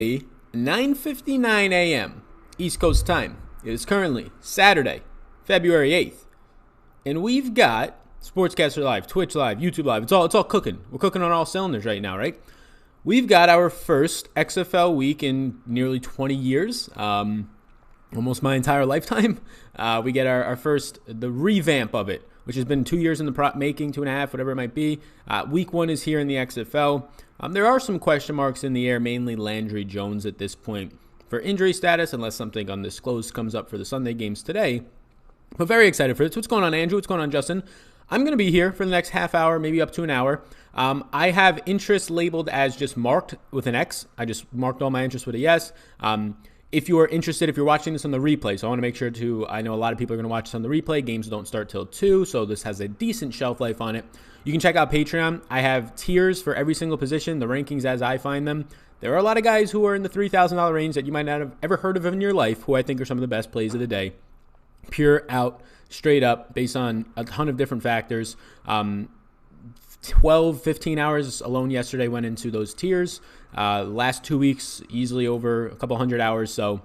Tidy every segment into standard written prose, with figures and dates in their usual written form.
9:59 a.m. East Coast time. It is currently Saturday, February 8th, and we've got Sportscaster Live, Twitch Live, YouTube Live. It's all cooking. We're cooking on all cylinders right now, right? We've got our first XFL week in nearly 20 years, almost my entire lifetime. We get our first, the revamp of it, which has been 2 years in the making, 2.5, whatever it might be. Week one is here in the XFL. There are some question marks in the air, mainly Landry Jones at this point for injury status, unless something undisclosed comes up for the Sunday games today. But very excited for this. What's going on, Andrew? What's going on, Justin? I'm going to be here for the next half hour, maybe up to an hour. I have interest labeled as just marked with an X. I just marked all my interest with a yes. If you are interested, if you're watching this on the replay, so I want to make sure I know a lot of people are going to watch this on the replay. Games don't start till 2, so this has a decent shelf life on it. You can check out Patreon. I have tiers for every single position, the rankings as I find them. There are a lot of guys who are in the $3,000 range that you might not have ever heard of in your life, who I think are some of the best plays of the day. Pure out, straight up, based on a ton of different factors. 12, 15 hours alone yesterday went into those tiers. Last 2 weeks, easily over a couple hundred hours. So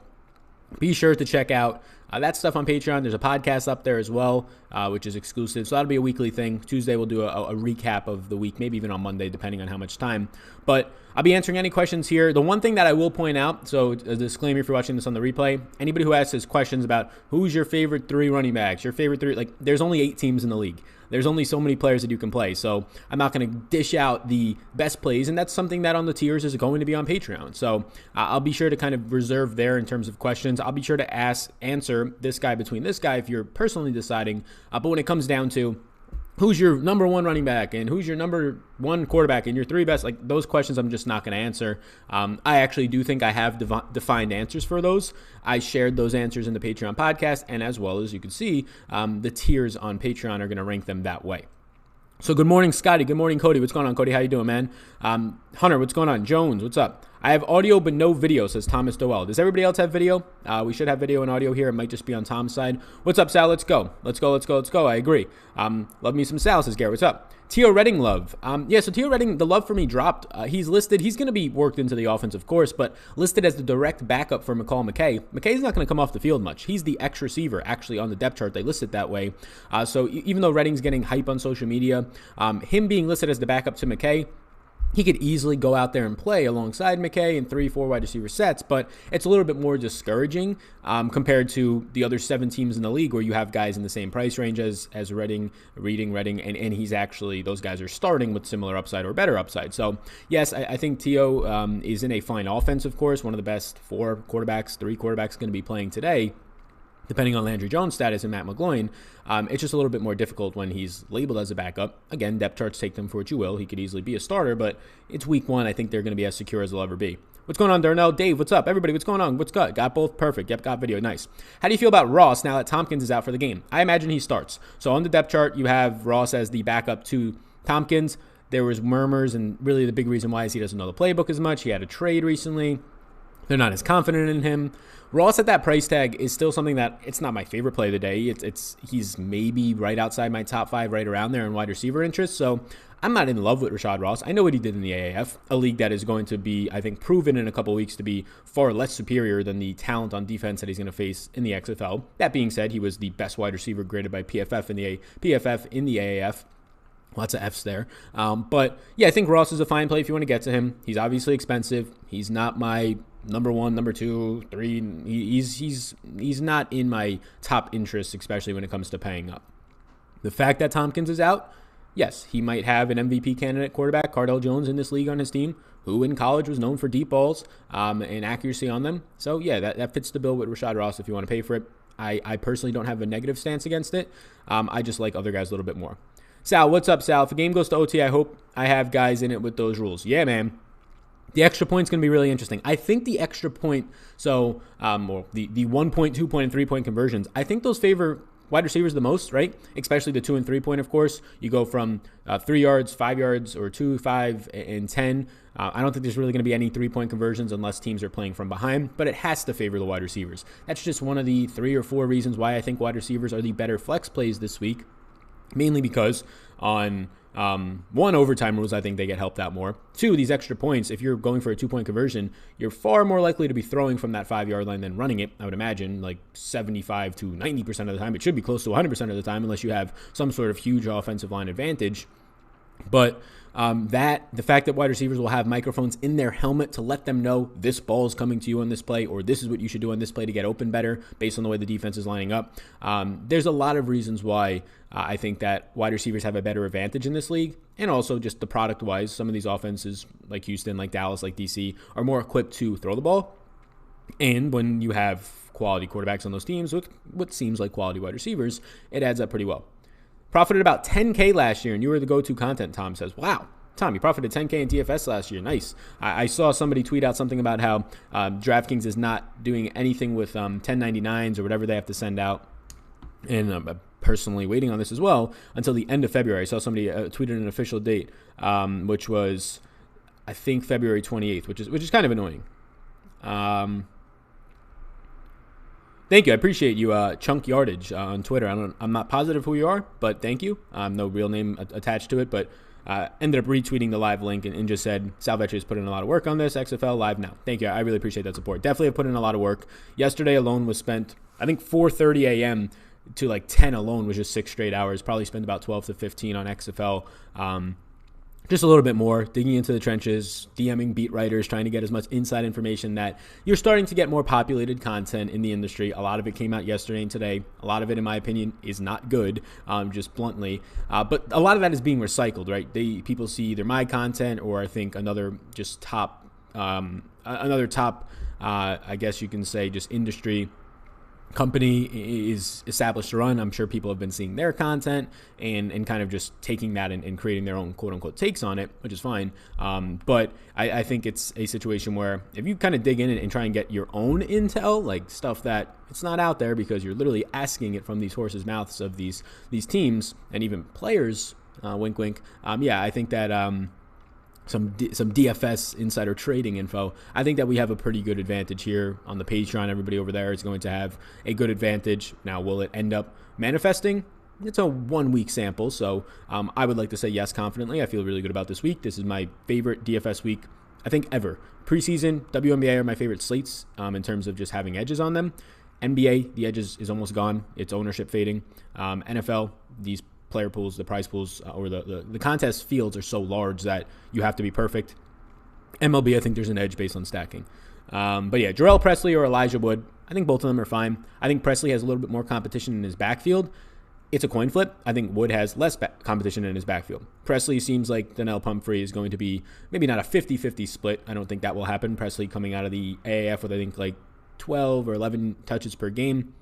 be sure to check out that stuff on Patreon. There's a podcast up there as well, which is exclusive. So that'll be a weekly thing. Tuesday, we'll do a recap of the week, maybe even on Monday, depending on how much time. But I'll be answering any questions here. The one thing that I will point out, so a disclaimer if you're watching this on the replay, anybody who asks us questions about who's your favorite 3 running backs, your favorite 3, like there's only 8 teams in the league. There's only so many players that you can play. So I'm not going to dish out the best plays, and that's something that on the tiers is going to be on Patreon. So I'll be sure to kind of reserve there in terms of questions. I'll be sure to answer this guy between this guy if you're personally deciding. But when it comes down to who's your number 1 running back and who's your number 1 quarterback and your 3 best, like those questions I'm just not going to answer. I actually do think I have defined answers for those. I shared those answers in the Patreon podcast, and as well as you can see, the tiers on Patreon are going to rank them that way. So good morning, Scotty. Good morning, Cody. What's going on, Cody? How you doing, man? Hunter, what's going on? Jones, what's up? I have audio but no video, says Thomas Doel. Does everybody else have video? We should have video and audio here. It might just be on Tom's side. What's up, Sal? Let's go. Let's go. I agree. Love me some Sal, says Garrett. What's up? Tio Redding love. So Tio Redding, the love for me dropped. He's listed. He's going to be worked into the offense, of course, but listed as the direct backup for McCay. McKay's not going to come off the field much. He's the X receiver, actually, on the depth chart. They list it that way. So even though Redding's getting hype on social media, him being listed as the backup to McKay, he could easily go out there and play alongside McKay in 3-4 wide receiver sets, but it's a little bit more discouraging compared to the other 7 teams in the league where you have guys in the same price range as Redding, and he's actually, those guys are starting with similar upside or better upside. So, yes, I think Tio is in a fine offense, of course, one of the best 3 quarterbacks going to be playing today, depending on Landry Jones' status and Matt McGloin. It's just a little bit more difficult when he's labeled as a backup. Again, depth charts, take them for what you will. He could easily be a starter, but it's week 1. I think they're going to be as secure as they'll ever be. What's going on, Darnell? Dave, what's up? Everybody, what's going on? What's good? Got both? Perfect. Yep, got video. Nice. How do you feel about Ross now that Tompkins is out for the game? I imagine he starts. So on the depth chart, you have Ross as the backup to Tompkins. There was murmurs, and really the big reason why is he doesn't know the playbook as much. He had a trade recently. They're not as confident in him. Ross at that price tag is still something that it's not my favorite play of the day. He's maybe right outside my top 5, right around there in wide receiver interest. So I'm not in love with Rashad Ross. I know what he did in the AAF, a league that is going to be, I think, proven in a couple weeks to be far less superior than the talent on defense that he's going to face in the XFL. That being said, he was the best wide receiver graded by PFF in the AAF. Lots of Fs there. But yeah, I think Ross is a fine play if you want to get to him. He's obviously expensive. He's not my number 1, number 2, 3. He's not in my top interest, especially when it comes to paying up. The fact that Tompkins is out, yes, he might have an MVP candidate quarterback, Cardell Jones, in this league on his team, who in college was known for deep balls and accuracy on them. So yeah, that fits the bill with Rashad Ross if you want to pay for it. I personally don't have a negative stance against it. I just like other guys a little bit more. Sal, what's up, Sal? If a game goes to OT, I hope I have guys in it with those rules. Yeah, man. The extra point's going to be really interesting. I think the extra point, or the 1 point, 2 point, and 3 point conversions, I think those favor wide receivers the most, right? Especially the 2 and 3 point, of course. You go from 3 yards, 5 yards, or 2, 5, and 10. I don't think there's really going to be any 3 point conversions unless teams are playing from behind, but it has to favor the wide receivers. That's just one of the 3 or 4 reasons why I think wide receivers are the better flex plays this week, mainly because on One, overtime rules, I think they get helped out more. Two, these extra points, if you're going for a 2-point conversion, you're far more likely to be throwing from that 5-yard line than running it, I would imagine, like 75 to 90% of the time. It should be close to 100% of the time unless you have some sort of huge offensive line advantage. But the fact that wide receivers will have microphones in their helmet to let them know this ball is coming to you on this play, or this is what you should do on this play to get open better based on the way the defense is lining up. There's a lot of reasons why I think that wide receivers have a better advantage in this league. And also just the product wise, some of these offenses like Houston, like Dallas, like DC are more equipped to throw the ball. And when you have quality quarterbacks on those teams with what seems like quality wide receivers, it adds up pretty well. Profited about $10K last year, and you were the go-to content, Tom says. Wow, Tom, you profited $10K in DFS last year. Nice. I saw somebody tweet out something about how DraftKings is not doing anything with 1099s or whatever they have to send out. And I'm personally waiting on this as well until the end of February. I saw somebody tweeted an official date, which was, I think, February 28th, which is kind of annoying. Thank you. I appreciate you, Chunk Yardage on Twitter. I'm not positive who you are, but thank you. No real name attached to it, but ended up retweeting the live link and just said, Salvetri has put in a lot of work on this. XFL live now. Thank you. I really appreciate that support. Definitely have put in a lot of work. Yesterday alone was spent, I think 4:30 a.m. to like 10 alone was just 6 straight hours. Probably spent about 12 to 15 on XFL. Just a little bit more, digging into the trenches, DMing beat writers, trying to get as much inside information that you're starting to get more populated content in the industry. A lot of it came out yesterday and today. A lot of it, in my opinion, is not good, just bluntly. But a lot of that is being recycled, right? People see either my content or I think another top, I guess you can say, just industry company is established to run. I'm sure people have been seeing their content and kind of just taking that and creating their own quote unquote takes on it, which is fine. But I think it's a situation where if you kind of dig in and try and get your own intel, like stuff that it's not out there because you're literally asking it from these horses' mouths of these teams and even players, wink, wink. I think that, some DFS insider trading info. I think that we have a pretty good advantage here on the Patreon. Everybody over there is going to have a good advantage. Now, will it end up manifesting? It's a 1-week sample, so I would like to say yes confidently. I feel really good about this week. This is my favorite DFS week, I think, ever. Preseason, WNBA are my favorite slates in terms of just having edges on them. NBA, the edges is almost gone. It's ownership fading. NFL, these player pools, the prize pools, or the contest fields are so large that you have to be perfect. MLB, I think there's an edge based on stacking. But yeah, Jerel Presley or Elijah Wood, I think both of them are fine. I think Presley has a little bit more competition in his backfield. It's a coin flip. I think Wood has less competition in his backfield. Presley seems like Donnell Pumphrey is going to be maybe not a 50-50 split. I don't think that will happen. Presley coming out of the AAF with I think like 12 or 11 touches per game.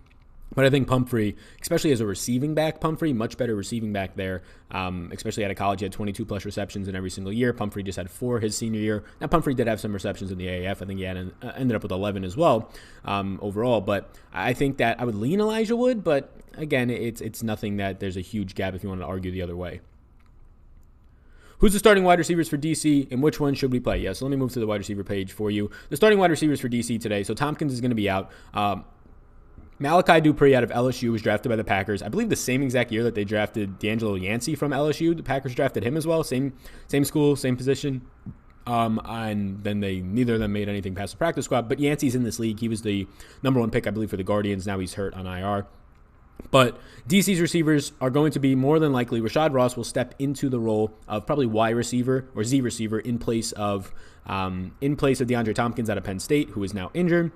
But I think Pumphrey, especially as a receiving back, much better receiving back there, especially out of college. He had 22-plus receptions in every single year. Pumphrey just had 4 his senior year. Now, Pumphrey did have some receptions in the AAF. I think he had ended up with 11 as well overall. But I think that I would lean Elijah Wood. But, again, it's nothing that there's a huge gap if you want to argue the other way. Who's the starting wide receivers for DC, and which one should we play? So let me move to the wide receiver page for you. The starting wide receivers for DC today. So Tompkins is going to be out. Malachi Dupree out of LSU was drafted by the Packers. I believe the same exact year that they drafted D'Angelo Yancey from LSU. The Packers drafted him as well. Same school, same position. And then neither of them made anything past the practice squad. But Yancey's in this league. He was the number 1 pick, I believe, for the Guardians. Now he's hurt on IR. But DC's receivers are going to be more than likely Rashad Ross will step into the role of probably Y receiver or Z receiver in place of DeAndre Tompkins out of Penn State, who is now injured.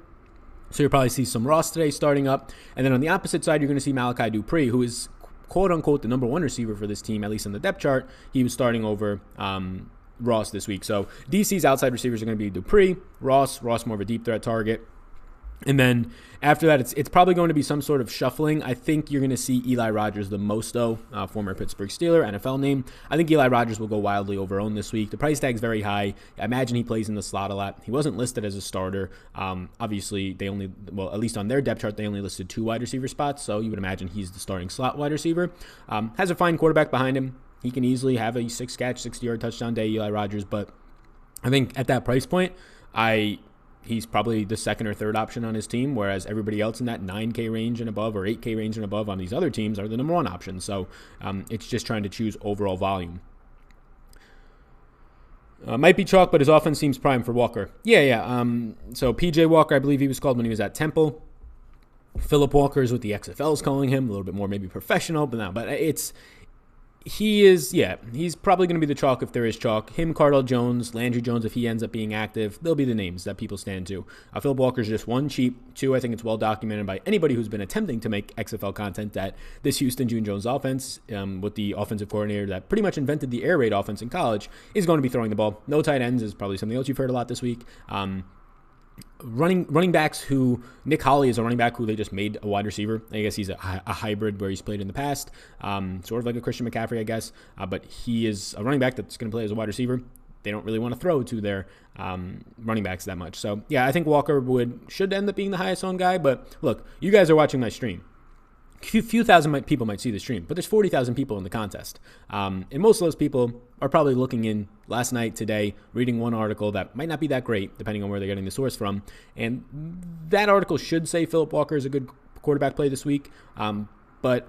So you'll probably see some Ross today starting up. And then on the opposite side, you're going to see Malachi Dupree, who is quote-unquote the number 1 receiver for this team, at least on the depth chart. He was starting over Ross this week. So DC's outside receivers are going to be Dupree, Ross more of a deep threat target. And then after that, it's probably going to be some sort of shuffling. I think you're going to see Eli Rogers the most, though, former Pittsburgh Steeler, NFL name. I think Eli Rogers will go wildly over owned this week. The price tag's very high. I imagine he plays in the slot a lot. He wasn't listed as a starter. Obviously, at least on their depth chart, they only listed 2 wide receiver spots, so you would imagine he's the starting slot wide receiver. Has a fine quarterback behind him. He can easily have a 6-catch, 60-yard touchdown day, Eli Rogers, but I think at that price point, he's probably the 2nd or 3rd option on his team, whereas everybody else in that 9K range and above or 8K range and above on these other teams are the number 1 option. So it's just trying to choose overall volume. Might be chalk, but his offense seems prime for Walker. Yeah. So PJ Walker, I believe he was called when he was at Temple. Phillip Walker is what the XFL is calling him, a little bit more maybe professional, but he's probably going to be the chalk if there is chalk. Him, Cardell Jones, Landry Jones, if he ends up being active, they'll be the names that people stand to. Phillip Walker is just one, cheap. Two, I think it's well documented by anybody who's been attempting to make XFL content that this Houston June Jones offense, with the offensive coordinator that pretty much invented the air raid offense in college, is going to be throwing the ball. No tight ends is probably something else you've heard a lot this week. Running backs who Nick Holley is a running back who they just made a wide receiver. I guess he's a hybrid where he's played in the past, sort of like a Christian McCaffrey, I guess. But he is a running back that's going to play as a wide receiver. They don't really want to throw to their running backs that much. So yeah, I think Walker should end up being the highest owned guy. But look, you guys are watching my stream. Few thousand people might see the stream, but there's 40,000 people in the contest. And most of those people are probably looking in last night, today, reading one article that might not be that great, depending on where they're getting the source from. And that article should say Phillip Walker is a good quarterback play this week. But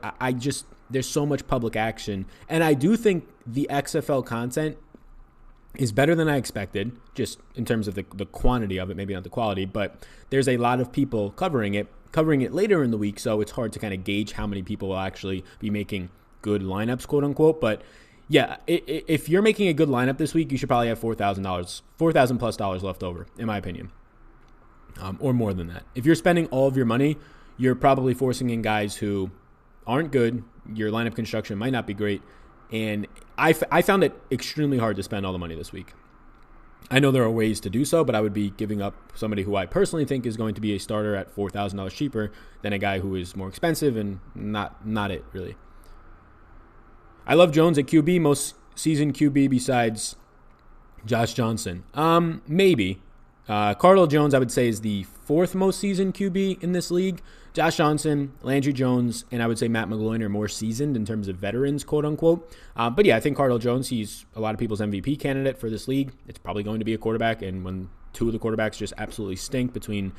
there's so much public action. And I do think the XFL content is better than I expected, just in terms of the quantity of it, maybe not the quality, but there's a lot of people covering it later in the week, so it's hard to kind of gauge how many people will actually be making good lineups, quote unquote. But yeah, if you're making a good lineup this week, you should probably have $4,000 plus left over, in my opinion, or more than that. If you're spending all of your money, you're probably forcing in guys who aren't good. Your lineup construction might not be great, and I found it extremely hard to spend all the money this week. I know there are ways to do so, but I would be giving up somebody who I personally think is going to be a starter at $4,000 cheaper than a guy who is more expensive and not it, really. I love Jones at QB, most seasoned QB besides Josh Johnson. Maybe. Cardell Jones, I would say, is the fourth most seasoned QB in this league. Josh Johnson, Landry Jones, and I would say Matt McGloin are more seasoned in terms of veterans, quote unquote. But yeah, I think Cardell Jones, he's a lot of people's MVP candidate for this league. It's probably going to be a quarterback, and when two of the quarterbacks just absolutely stink between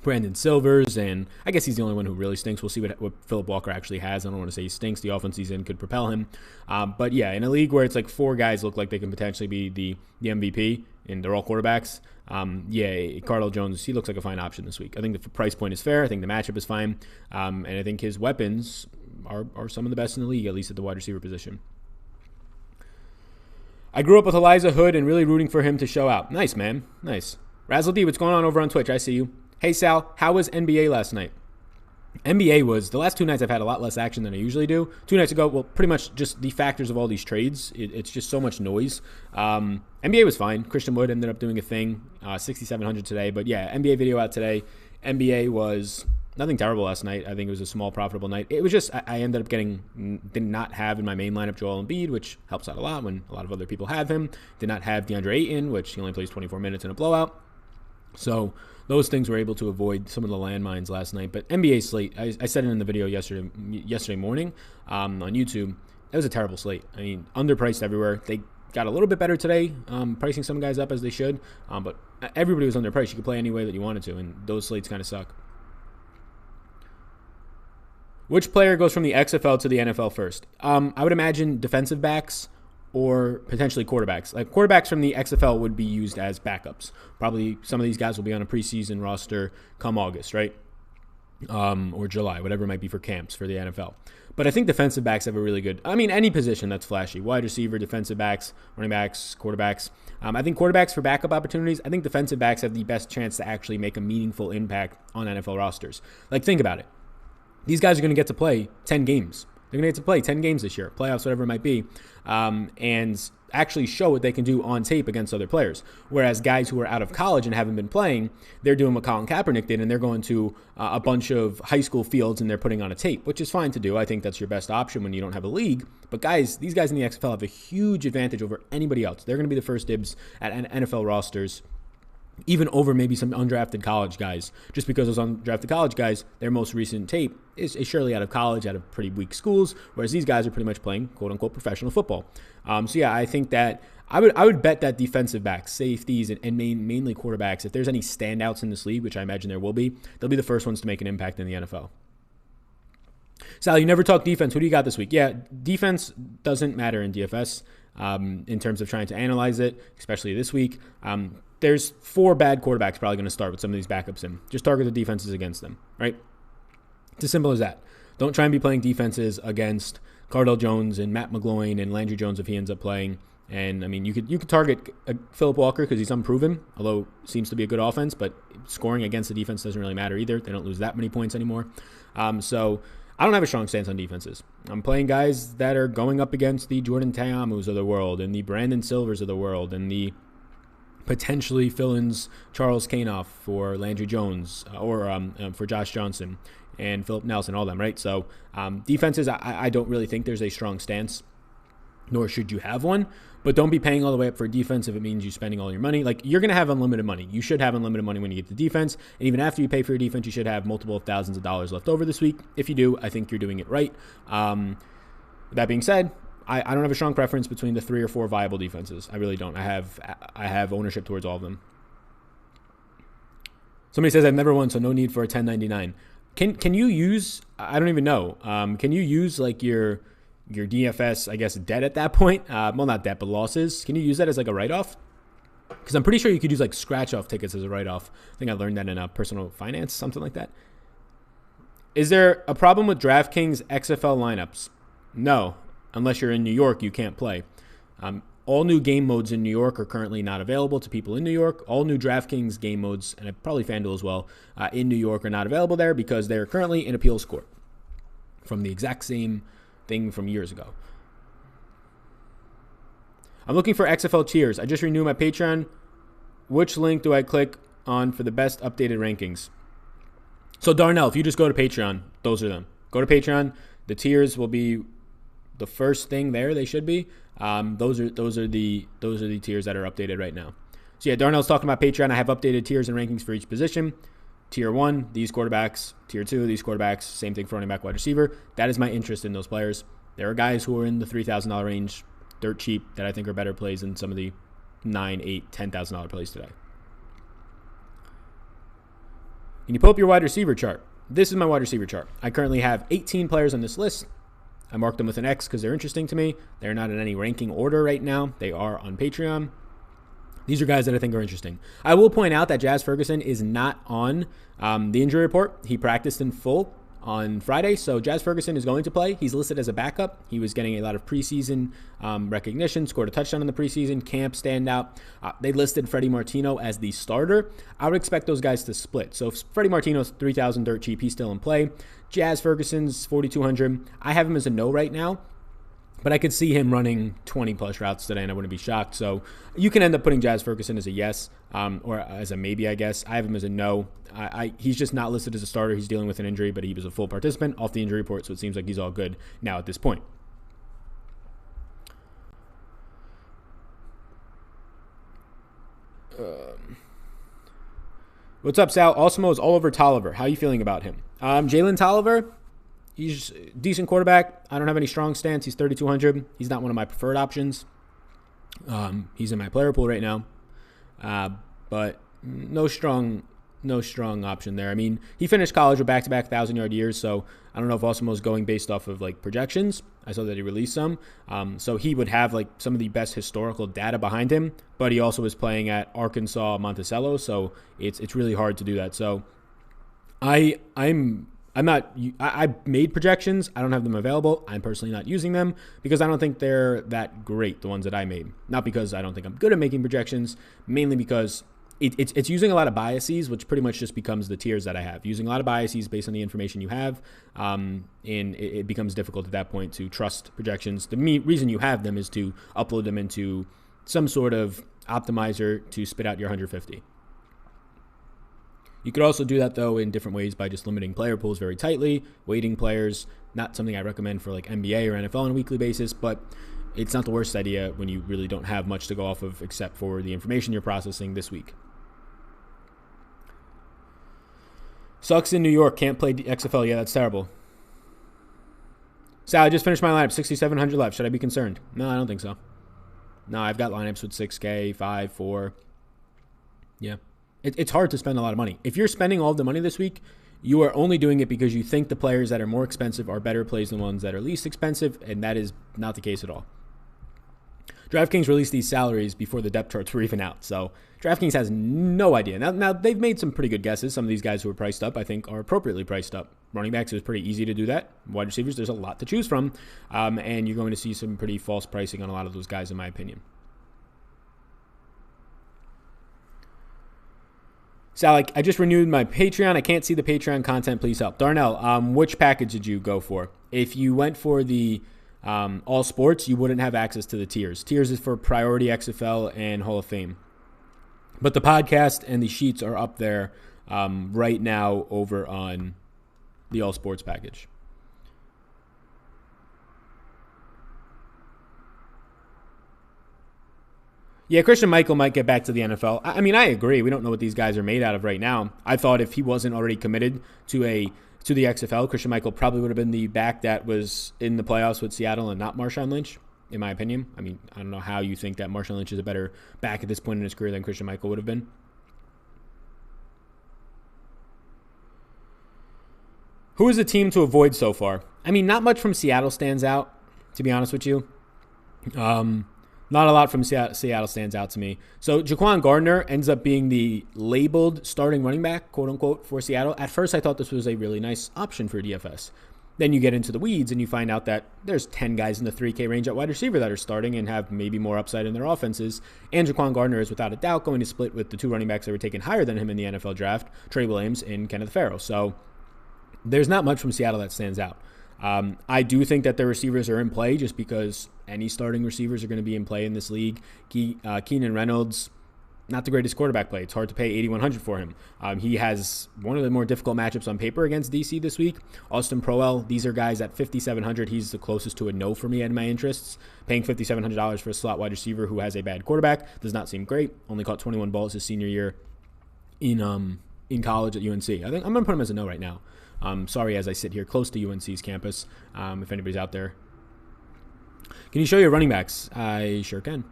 Brandon Silvers, and I guess he's the only one who really stinks. We'll see what Phillip Walker actually has. I don't want to say he stinks. The offense he's in could propel him. But yeah, in a league where it's like four guys look like they can potentially be the MVP, and they're all quarterbacks, Cardell Jones, he looks like a fine option this week. I think the price point is fair. I think the matchup is fine. And I think his weapons are some of the best in the league, at least at the wide receiver position. I grew up with Elijah Hood and really rooting for him to show out. Nice, man. Nice. Razzle D, what's going on over on Twitch? I see you. Hey, Sal, how was NBA last night? NBA was, the last two nights I've had a lot less action than I usually do. 2 nights ago, well, pretty much just the factors of all these trades. It's just so much noise. NBA was fine. Christian Wood ended up doing a thing, 6,700 today. But yeah, NBA video out today. NBA was nothing terrible last night. I think it was a small profitable night. It was just, I ended up did not have in my main lineup Joel Embiid, which helps out a lot when a lot of other people have him. Did not have DeAndre Ayton, which he only plays 24 minutes in a blowout. So those things were able to avoid some of the landmines last night. But NBA slate, I said it in the video yesterday morning on YouTube. It was a terrible slate. I mean, underpriced everywhere. They got a little bit better today, pricing some guys up as they should. But everybody was underpriced. You could play any way that you wanted to, and those slates kind of suck. Which player goes from the XFL to the NFL first? I would imagine defensive backs or potentially quarterbacks. Like quarterbacks from the XFL would be used as backups. Probably some of these guys will be on a preseason roster come August, right? Or July, whatever it might be for camps for the NFL. But I think defensive backs have a really good, any position that's flashy. Wide receiver, defensive backs, running backs, quarterbacks. I think quarterbacks for backup opportunities, I think defensive backs have the best chance to actually make a meaningful impact on NFL rosters. Like, think about it. These guys are going to get to play 10 games. They're going to get to play 10 games this year, playoffs, whatever it might be, and actually show what they can do on tape against other players. Whereas guys who are out of college and haven't been playing, they're doing what Colin Kaepernick did, and they're going to a bunch of high school fields and they're putting on a tape, which is fine to do. I think that's your best option when you don't have a league. But guys, these guys in the XFL have a huge advantage over anybody else. They're going to be the first dibs at NFL rosters, even over maybe some undrafted college guys, just because those undrafted college guys, their most recent tape is surely out of college, out of pretty weak schools, whereas these guys are pretty much playing quote-unquote professional football. So yeah, I think that I would bet that defensive backs, safeties, and mainly quarterbacks, if there's any standouts in this league, which I imagine there will be, they'll be the first ones to make an impact in the NFL. Sal, you never talk defense. Who do you got this week? Yeah, defense doesn't matter in DFS. in terms of trying to analyze it, especially this week. There's 4 bad quarterbacks probably going to start with some of these backups in. Just target the defenses against them, right? It's as simple as that. Don't try and be playing defenses against Cardell Jones and Matt McGloin and Landry Jones if he ends up playing. And, I mean, you could target Phillip Walker because he's unproven, although seems to be a good offense, but scoring against the defense doesn't really matter either. They don't lose that many points anymore. So I don't have a strong stance on defenses. I'm playing guys that are going up against the Jordan Ta'amus of the world and the Brandon Silvers of the world and the potentially fill-ins Charles Kanoff for Landry Jones or for Josh Johnson and Philip Nelson, all them, right? So defenses, I don't really think there's a strong stance, nor should you have one. But don't be paying all the way up for defense if it means you're spending all your money. Like, you're going to have unlimited money. You should have unlimited money when you get to defense. And even after you pay for your defense, you should have multiple thousands of dollars left over this week. If you do, I think you're doing it right. That being said, I don't have a strong preference between the 3 or 4 viable defenses. I really don't. I have ownership towards all of them. Somebody says I've never won, so no need for a 1099. Can you use, I don't even know, can you use like your DFS, I guess, debt at that point? Well, not debt, but losses. Can you use that as like a write-off? Because I'm pretty sure you could use like scratch-off tickets as a write-off. I think I learned that in personal finance, something like that. Is there a problem with DraftKings XFL lineups? No. Unless you're in New York, you can't play. All new game modes in New York are currently not available to people in New York. All new DraftKings game modes, and probably FanDuel as well, in New York are not available there because they're currently in appeals court from the exact same thing from years ago. I'm looking for XFL tiers. I just renewed my Patreon. Which link do I click on for the best updated rankings? So Darnell, if you just go to Patreon, those are them. Go to Patreon. The tiers will be the first thing there. They should be. Those are the tiers that are updated right now. So yeah, Darnell's talking about Patreon. I have updated tiers and rankings for each position. Tier 1, these quarterbacks. Tier 2, these quarterbacks. Same thing for running back, wide receiver. That is my interest in those players. There are guys who are in the $3,000 range, dirt cheap, that I think are better plays than some of the $9,000, $8,000, $10,000 plays today. Can you pull up your wide receiver chart? This is my wide receiver chart. I currently have 18 players on this list. I marked them with an X because they're interesting to me. They're not in any ranking order right now. They are on Patreon. These are guys that I think are interesting. I will point out that Jaz Ferguson is not on the injury report. He practiced in full on Friday, so Jaz Ferguson is going to play. He's listed as a backup. He was getting a lot of preseason recognition, scored a touchdown in the preseason, camp standout. They listed Freddie Martino as the starter. I would expect those guys to split. So if Freddie Martino's 3,000 dirt cheap, he's still in play. Jaz Ferguson's 4,200. I have him as a no right now, but I could see him running 20-plus routes today, and I wouldn't be shocked. So you can end up putting Jaz Ferguson as a yes, or as a maybe, I guess. I have him as a no. He's just not listed as a starter. He's dealing with an injury, but he was a full participant off the injury report, so it seems like he's all good now at this point. What's up, Sal? Osmo is all over Tolliver. How are you feeling about him? Jalen Tolliver, he's a decent quarterback. I don't have any strong stance. He's 3,200. He's not one of my preferred options. He's in my player pool right now, but no strong option there. I mean, he finished college with back-to-back 1,000-yard years, so I don't know if Osmo's going based off of like projections. I saw that he released some, so he would have like some of the best historical data behind him. But he also was playing at Arkansas Monticello, so it's really hard to do that. So I made projections. I don't have them available. I'm personally not using them because I don't think they're that great, the ones that I made. Not because I don't think I'm good at making projections, mainly because it's using a lot of biases, which pretty much just becomes the tiers that I have. Using a lot of biases based on the information you have, and it becomes difficult at that point to trust projections. The reason you have them is to upload them into some sort of optimizer to spit out your 150. You could also do that, though, in different ways by just limiting player pools very tightly, weighting players. Not something I recommend for like NBA or NFL on a weekly basis, but it's not the worst idea when you really don't have much to go off of except for the information you're processing this week. Sucks in New York. Can't play XFL. Yeah, that's terrible. Sal, I just finished my lineup. 6,700 left. Should I be concerned? No, I don't think so. No, I've got lineups with 6K, 5, 4. Yeah. It's hard to spend a lot of money. If you're spending all of the money this week, you are only doing it because you think the players that are more expensive are better plays than ones that are least expensive, and that is not the case at all. DraftKings released these salaries before the depth charts were even out. So DraftKings has no idea. Now they've made some pretty good guesses. Some of these guys who are priced up, I think, are appropriately priced up. Running backs, it was pretty easy to do that. Wide receivers, there's a lot to choose from. And you're going to see some pretty false pricing on a lot of those guys, in my opinion. Sal, I just renewed my Patreon. I can't see the Patreon content. Please help. Darnell, which package did you go for? If you went for the all sports, you wouldn't have access to the tiers. Tiers is for priority XFL and Hall of Fame. But the podcast and the sheets are up there right now over on the all sports package. Yeah, Christian Michael might get back to the NFL. I mean, I agree. We don't know what these guys are made out of right now. I thought if he wasn't already committed to the XFL, Christian Michael probably would have been the back that was in the playoffs with Seattle and not Marshawn Lynch, in my opinion. I mean, I don't know how you think that Marshawn Lynch is a better back at this point in his career than Christian Michael would have been. Who is the team to avoid so far? I mean, not much from Seattle stands out, to be honest with you. Not a lot from Seattle stands out to me. So Jaquan Gardner ends up being the labeled starting running back, quote unquote, for Seattle. At first, I thought this was a really nice option for DFS. Then you get into the weeds and you find out that there's 10 guys in the 3K range at wide receiver that are starting and have maybe more upside in their offenses. And Jaquan Gardner is without a doubt going to split with the two running backs that were taken higher than him in the NFL draft, Trey Williams and Kenneth Farrell. So there's not much from Seattle that stands out. I do think that their receivers are in play just because any starting receivers are going to be in play in this league. Keenan Reynolds, not the greatest quarterback play. It's hard to pay $8,100 for him. He has one of the more difficult matchups on paper against DC this week. Austin Proell, these are guys at $5,700. He's the closest to a no for me in my interests. Paying $5,700 for a slot wide receiver who has a bad quarterback does not seem great. Only caught 21 balls his senior year in college at UNC. I think I'm going to put him as a no right now. Sorry, as I sit here close to UNC's campus, if anybody's out there. Can you show your running backs? I sure can.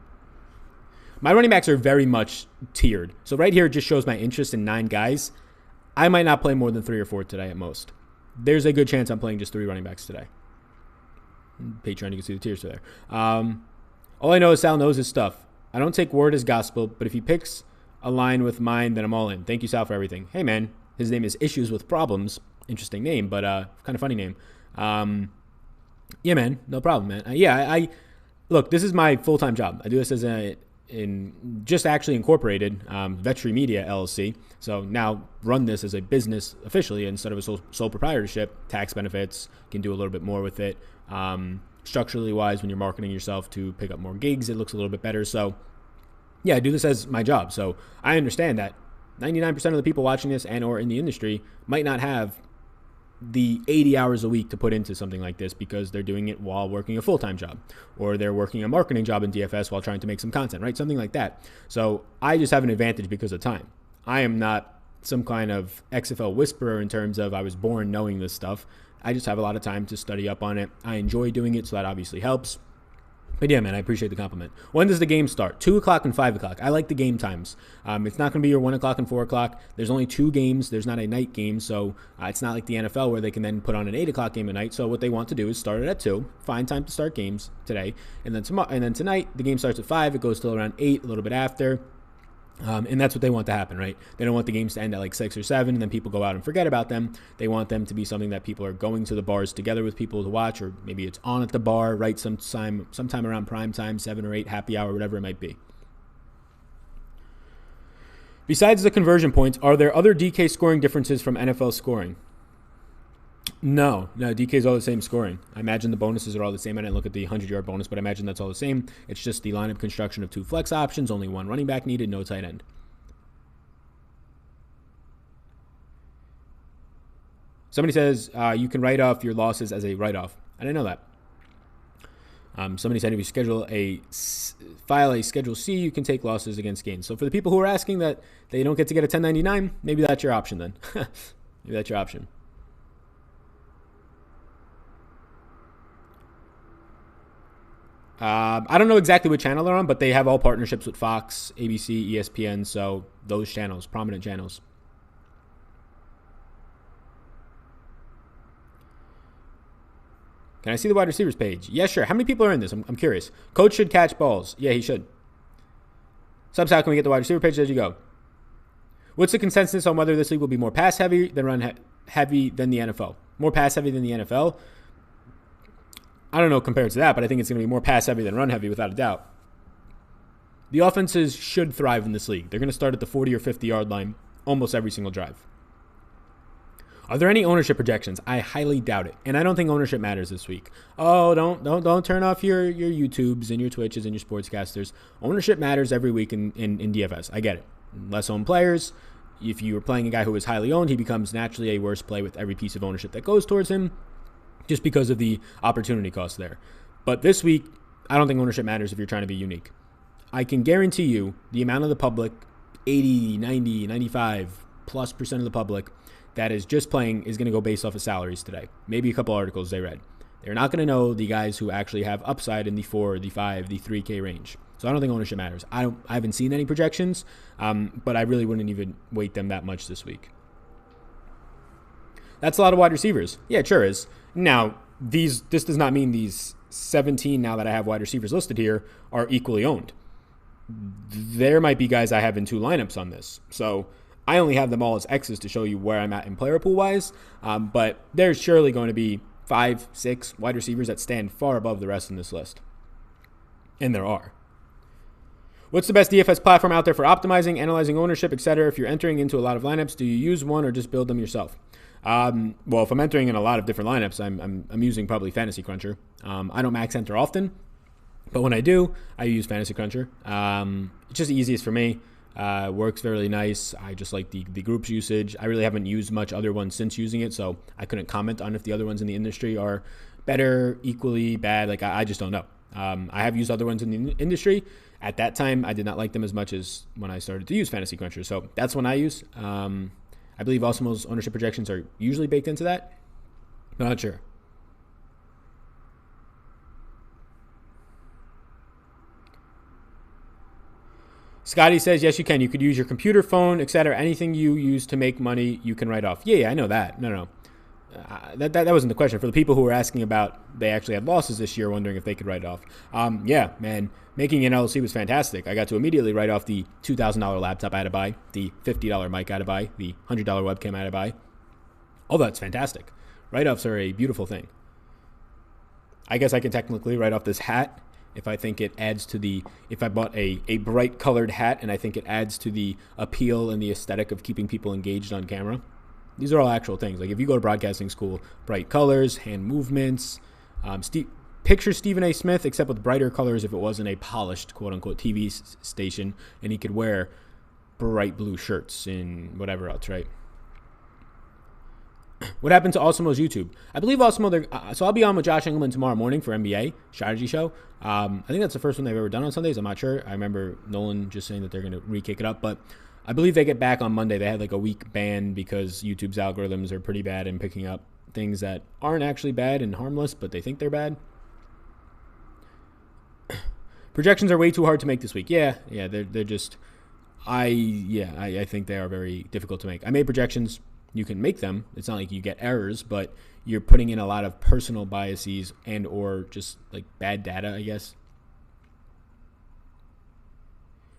My running backs are very much tiered. So right here, it just shows my interest in 9 guys. I might not play more than 3 or 4 today at most. There's a good chance I'm playing just 3 running backs today. Patreon, you can see the tiers there. All I know is Sal knows his stuff. I don't take word as gospel, but if he picks a line with mine, then I'm all in. Thank you, Sal, for everything. Hey, man. His name is Issues with Problems. Interesting name, but kind of funny name. Yeah, man, no problem, man. I look, this is my full-time job. I do this as just actually incorporated Vetri Media LLC. So now run this as a business officially instead of a sole proprietorship. Tax benefits, can do a little bit more with it. Structurally wise, when you're marketing yourself to pick up more gigs, it looks a little bit better. So yeah, I do this as my job. So I understand that 99% of the people watching this and or in the industry might not have the 80 hours a week to put into something like this because they're doing it while working a full-time job, or they're working a marketing job in DFS while trying to make some content, right? Something like that. So I just have an advantage because of time. I am not some kind of XFL whisperer in terms of I was born knowing this stuff. I just have a lot of time to study up on it. I enjoy doing it, so that obviously helps. But yeah, man, I appreciate the compliment. When does the game start? 2 o'clock and 5 o'clock. I like the game times. It's not going to be your 1 o'clock and 4 o'clock. There's only 2 games. There's not a night game, so it's not like the NFL where they can then put on an 8 o'clock game at night. So what they want to do is start it at 2. Find time to start games today. And then tonight, the game starts at 5. It goes till around 8, a little bit after. And that's what they want to happen, right? They don't want the games to end at like 6 or 7 and then people go out and forget about them. They want them to be something that people are going to the bars together with people to watch, or maybe it's on at the bar, right? Sometime around prime time, 7 or 8, happy hour, whatever it might be. Besides the conversion points, are there other DK scoring differences from NFL scoring? No, DK's all the same scoring. I imagine the bonuses are all the same. I didn't look at the 100-yard bonus, but I imagine that's all the same. It's just the lineup construction of 2 flex options, only 1 running back needed, no tight end. Somebody says you can write off your losses as a write-off. I didn't know that. Somebody said if you file a Schedule C, you can take losses against gains. So for the people who are asking that they don't get to get a 1099, maybe that's your option then. Maybe that's your option. I don't know exactly what channel they're on, but they have all partnerships with Fox, ABC, ESPN, so those channels, prominent channels. Can I see the wide receivers page? Yeah, sure. How many people are in this? I'm curious. Coach should catch balls. Yeah, he should. Subs, how can we get the wide receiver page? There you go. What's the consensus on whether this league will be more pass heavy than run heavy than the NFL? More pass heavy than the NFL? I don't know compared to that, but I think it's going to be more pass heavy than run heavy without a doubt. The offenses should thrive in this league. They're going to start at the 40 or 50 yard line almost every single drive. Are there any ownership projections? I highly doubt it, and I don't think ownership matters this week. Oh, don't turn off your YouTubes and your Twitches and your sportscasters. Ownership matters every week in DFS. I get it. Less owned players. If you were playing a guy who is highly owned, he becomes naturally a worse play with every piece of ownership that goes towards him, just because of the opportunity cost there. But this week, I don't think ownership matters if you're trying to be unique. I can guarantee you the amount of the public, 80, 90, 95 plus % of the public that is just playing is going to go based off of salaries today. Maybe a couple articles they read. They're not going to know the guys who actually have upside in the 4, the 5, the 3K range. So I don't think ownership matters. I haven't seen any projections, but I really wouldn't even weight them that much this week. That's a lot of wide receivers. Yeah, it sure is. Now, this does not mean these 17 now that I have wide receivers listed here are equally owned. There might be guys I have in 2 lineups on this. So I only have them all as X's to show you where I'm at in player pool wise. But there's surely going to be 5, 6 wide receivers that stand far above the rest in this list. And there are. What's the best DFS platform out there for optimizing, analyzing ownership, etc.? If you're entering into a lot of lineups, do you use one or just build them yourself? Well, if I'm entering in a lot of different lineups, I'm using probably Fantasy Cruncher. I don't max enter often, but when I do, I use Fantasy Cruncher. It's just easiest for me. Works very nice. I just like the group's usage. I really haven't used much other ones since using it, so I couldn't comment on if the other ones in the industry are better, equally bad. Like I just don't know. I have used other ones in the industry. At that time, I did not like them as much as when I started to use Fantasy Cruncher. So that's one I use. I believe Awesomos ownership projections are usually baked into that. I'm not sure. Scotty says, yes, you can. You could use your computer, phone, etc. Anything you use to make money, you can write off. Yeah, I know that. No. That wasn't the question. For the people who were asking about they actually had losses this year, wondering if they could write it off. Yeah, man, making an LLC was fantastic. I got to immediately write off the $2,000 laptop I had to buy, the $50 mic I had to buy, the $100 webcam I had to buy. All that's fantastic. Write-offs are a beautiful thing. I guess I can technically write off this hat if I think it adds to the, if I bought a bright colored hat and I think it adds to the appeal and the aesthetic of keeping people engaged on camera. These are all actual things. Like if you go to broadcasting school, bright colors, hand movements, picture Stephen A. Smith, except with brighter colors if it wasn't a polished, quote-unquote, TV station, and he could wear bright blue shirts and whatever else, right? What happened to Awesomos YouTube? I believe Awesomos, so I'll be on with Josh Engelman tomorrow morning for NBA strategy show. I think that's the first one they've ever done on Sundays. I'm not sure. I remember Nolan just saying that they're going to re-kick it up, but I believe they get back on Monday. They had like a week ban because YouTube's algorithms are pretty bad in picking up things that aren't actually bad and harmless, but they think they're bad. Projections are way too hard to make this week. Yeah, they're just, I think they are very difficult to make. I made projections. You can make them. It's not like you get errors, but you're putting in a lot of personal biases and or just like bad data, I guess.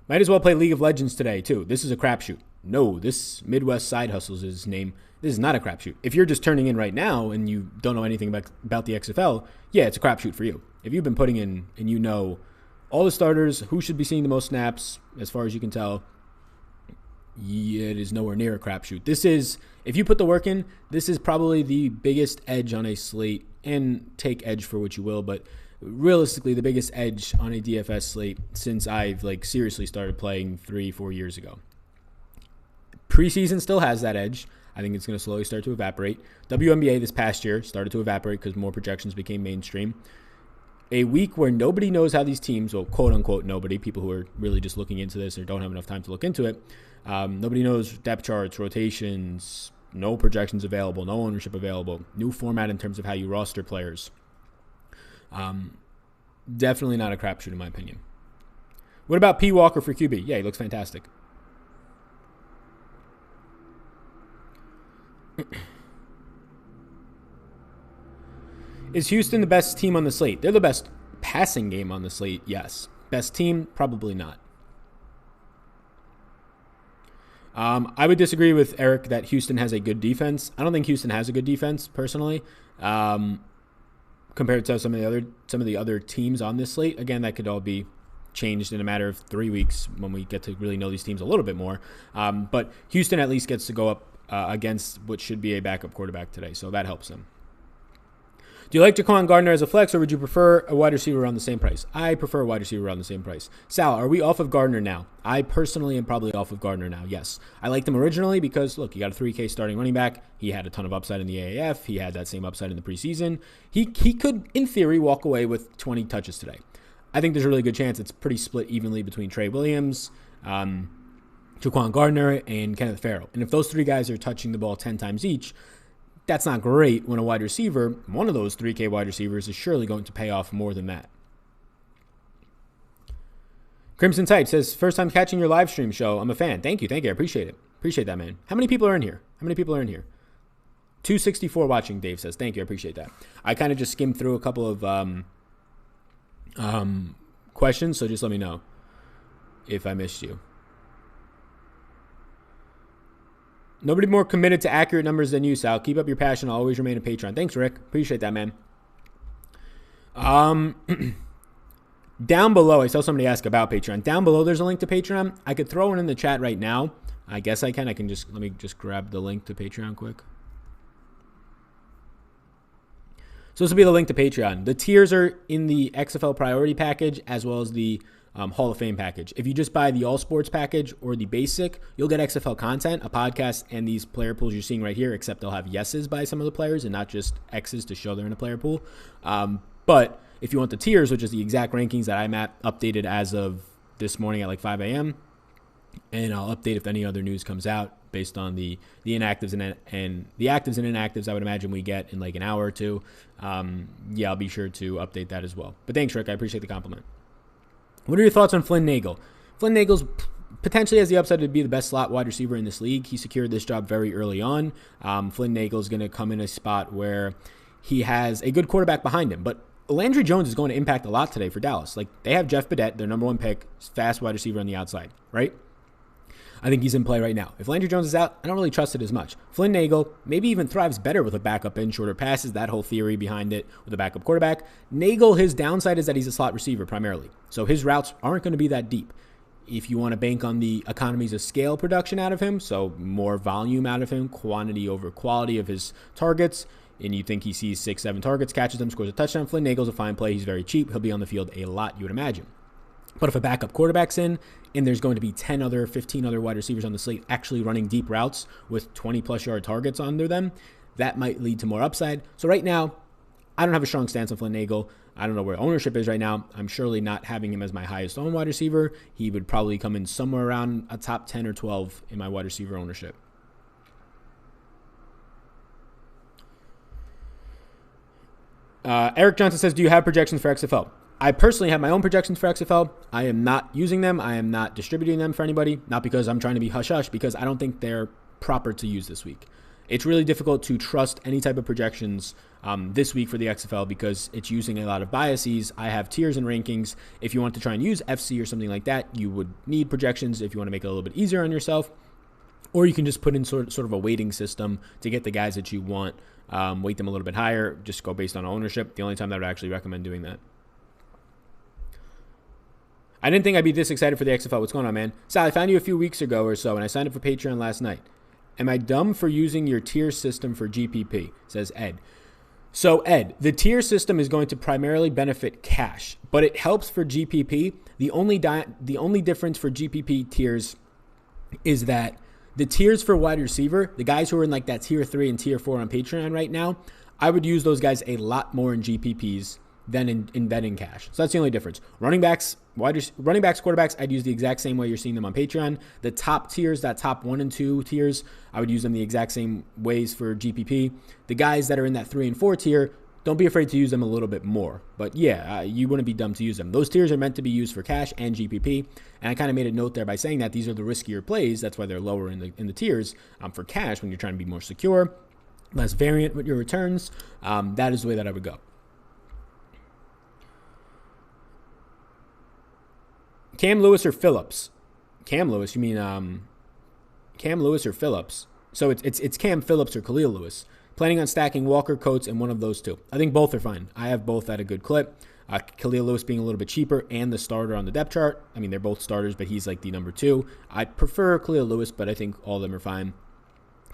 Might as well play League of Legends today, too. This is a crapshoot. No, this Midwest Side Hustles is his name. This is not a crapshoot. If you're just turning in right now and you don't know anything about the XFL, yeah, it's a crapshoot for you. If you've been putting in and you know all the starters, who should be seeing the most snaps, as far as you can tell, yeah, it is nowhere near a crapshoot. This is, if you put the work in, this is probably the biggest edge on a slate, and take edge for what you will, but realistically the biggest edge on a DFS slate since I've like seriously started playing 3-4 years ago. Preseason still has that edge. I think it's going to slowly start to evaporate. WNBA this past year started to evaporate because more projections became mainstream. A week where nobody knows how these teams, well, quote unquote nobody, people who are really just looking into this or don't have enough time to look into it, nobody knows depth charts, rotations, no projections available, no ownership available, new format in terms of how you roster players. Definitely not a crapshoot in my opinion. What about P. Walker for QB? Yeah, he looks fantastic. Is Houston the best team on the slate? They're the best passing game on the slate, yes. Best team, probably not. I would disagree with Eric that Houston has a good defense. I don't think Houston has a good defense, personally, compared to some of the other teams on this slate. Again, that could all be changed in a matter of 3 weeks when we get to really know these teams a little bit more. But Houston at least gets to go up against what should be a backup quarterback today, so that helps them. Do you like Jaquan Gardner as a flex, or would you prefer a wide receiver around the same price? I prefer a wide receiver around the same price. Sal, are we off of Gardner now? I personally am probably off of Gardner now, yes. I liked him originally because, look, you got a 3K starting running back. He had a ton of upside in the AAF. He had that same upside in the preseason. He could, in theory, walk away with 20 touches today. I think there's a really good chance it's pretty split evenly between Trey Williams, Jaquan Gardner, and Kenneth Farrell. And if those three guys are touching the ball 10 times each, that's not great when a wide receiver, one of those 3K wide receivers, is surely going to pay off more than that. Crimson Type says, first time catching your live stream show. I'm a fan. Thank you. I appreciate it. Appreciate that, man. How many people are in here? 264 watching, Dave says. Thank you. I appreciate that. I kind of just skimmed through a couple of questions, so just let me know if I missed you. Nobody more committed to accurate numbers than you, Sal. Keep up your passion. I'll always remain a Patreon. Thanks, Rick. Appreciate that, man. Down below, I saw somebody ask about Patreon. Down below, there's a link to Patreon. I could throw it in the chat right now. I guess I can. Let me just grab the link to Patreon quick. So this will be the link to Patreon. The tiers are in the XFL Priority package as well as the Hall of Fame package. If you just buy the All Sports package or the Basic, you'll get XFL content, a podcast, and these player pools you're seeing right here, except they'll have yeses by some of the players and not just X's to show they're in a player pool. But if you want the tiers, which is the exact rankings that I'm at, updated as of this morning at like 5 a.m., and I'll update if any other news comes out based on the inactives and the actives and inactives I would imagine we get in like an hour or two. I'll be sure to update that as well. But thanks, Rick. I appreciate the compliment. What are your thoughts on Flint Nagle? Flint Nagle's potentially has the upside to be the best slot wide receiver in this league. He secured this job very early on. Flint Nagle is going to come in a spot where he has a good quarterback behind him. But Landry Jones is going to impact a lot today for Dallas. Like, they have Jeff Badette, their number one pick, fast wide receiver on the outside, right? I think he's in play right now. If Landry Jones is out, I don't really trust it as much. Flint Nagle maybe even thrives better with a backup in shorter passes, that whole theory behind it with a backup quarterback. Nagle, his downside is that he's a slot receiver primarily. So his routes aren't going to be that deep. If you want to bank on the economies of scale production out of him, so more volume out of him, quantity over quality of his targets, and you think he sees 6-7 targets, catches them, scores a touchdown, Flint Nagle's a fine play. He's very cheap. He'll be on the field a lot, you would imagine. But if a backup quarterback's in and there's going to be 15 other wide receivers on the slate actually running deep routes with 20-plus yard targets under them, that might lead to more upside. So right now, I don't have a strong stance on Flint Nagle. I don't know where ownership is right now. I'm surely not having him as my highest owned wide receiver. He would probably come in somewhere around a top 10 or 12 in my wide receiver ownership. Eric Johnson says, do you have projections for XFL? I personally have my own projections for XFL. I am not using them. I am not distributing them for anybody, not because I'm trying to be hush-hush, because I don't think they're proper to use this week. It's really difficult to trust any type of projections this week for the XFL because it's using a lot of biases. I have tiers and rankings. If you want to try and use FC or something like that, you would need projections if you want to make it a little bit easier on yourself. Or you can just put in sort of a weighting system to get the guys that you want, weight them a little bit higher, just go based on ownership. The only time that I would actually recommend doing that. I didn't think I'd be this excited for the XFL. What's going on, man? Sal, I found you a few weeks ago or so, and I signed up for Patreon last night. Am I dumb for using your tier system for GPP? Says Ed. So, Ed, the tier system is going to primarily benefit cash, but it helps for GPP. The only difference for GPP tiers is that the tiers for wide receiver, the guys who are in like that tier 3 and tier 4 on Patreon right now, I would use those guys a lot more in GPPs than in betting cash. So that's the only difference. Running backs, quarterbacks, I'd use the exact same way you're seeing them on Patreon. The top tiers, that top 1 and 2 tiers, I would use them the exact same ways for GPP. The guys that are in that 3 and 4 tier, don't be afraid to use them a little bit more. But yeah, you wouldn't be dumb to use them. Those tiers are meant to be used for cash and GPP. And I kind of made a note there by saying that these are the riskier plays. That's why they're lower in the tiers for cash when you're trying to be more secure, less variant with your returns. That is the way that I would go. Cam Lewis or Phillips? Cam Lewis, you mean Cam Lewis or Phillips? So it's Cam Phillips or Khalil Lewis. Planning on stacking Walker, Coates, and one of those two. I think both are fine. I have both at a good clip. Khalil Lewis being a little bit cheaper and the starter on the depth chart. I mean, they're both starters, but he's like the number 2. I prefer Khalil Lewis, but I think all of them are fine.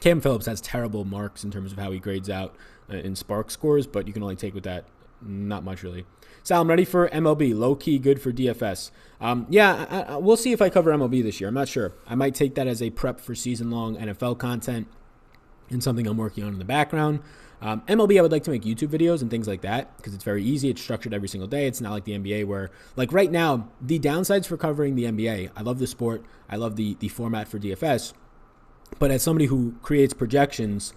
Cam Phillips has terrible marks in terms of how he grades out in Spark scores, but you can only take with that not much really. Sal, I'm ready for MLB. Low-key good for DFS. We'll see if I cover MLB this year. I'm not sure. I might take that as a prep for season-long NFL content and something I'm working on in the background. MLB, I would like to make YouTube videos and things like that because it's very easy. It's structured every single day. It's not like the NBA where, like right now, the downsides for covering the NBA, I love the sport. I love the format for DFS. But as somebody who creates projections,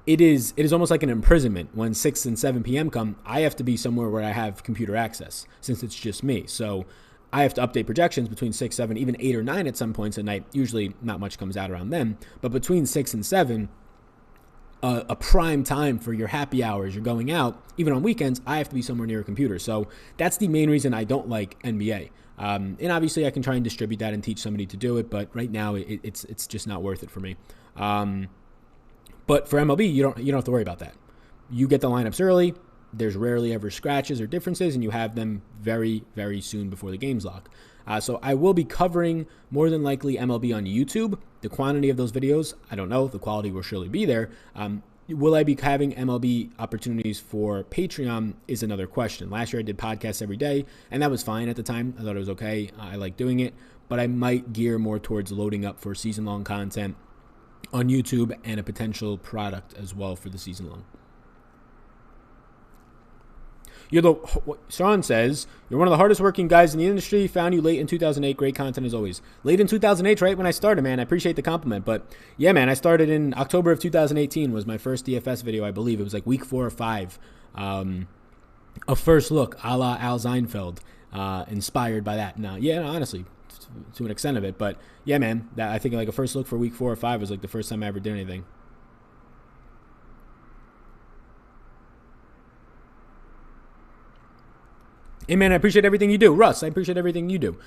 it is almost like an imprisonment. When 6 and 7 p.m. come, I have to be somewhere where I have computer access since it's just me. So I have to update projections between 6, 7, even 8 or 9 at some points at night. Usually not much comes out around then. But between 6 and 7, a prime time for your happy hours, you're going out, even on weekends, I have to be somewhere near a computer. So that's the main reason I don't like NBA. And obviously I can try and distribute that and teach somebody to do it, but right now it's just not worth it for me. But for MLB, you don't have to worry about that. You get the lineups early. There's rarely ever scratches or differences, and you have them very, very soon before the games lock. So I will be covering more than likely MLB on YouTube. The quantity of those videos, I don't know. The quality will surely be there. Will I be having MLB opportunities for Patreon is another question. Last year I did podcasts every day, and that was fine at the time. I thought it was okay. I like doing it, but I might gear more towards loading up for season-long content on YouTube and a potential product as well for the season-long. Sean says, you're one of the hardest working guys in the industry. Found you late in 2008. Great content as always. Late in 2008, right when I started, man. I appreciate the compliment. But yeah, man, I started in October of 2018 was my first DFS video, I believe. It was like week 4 or 5. A first look a la Al Seinfeld, inspired by that. Now, yeah, no, honestly, to an extent of it. But yeah, man, that I think like a first look for week 4 or 5 was like the first time I ever did anything. Hey, man, I appreciate everything you do. Russ, I appreciate everything you do.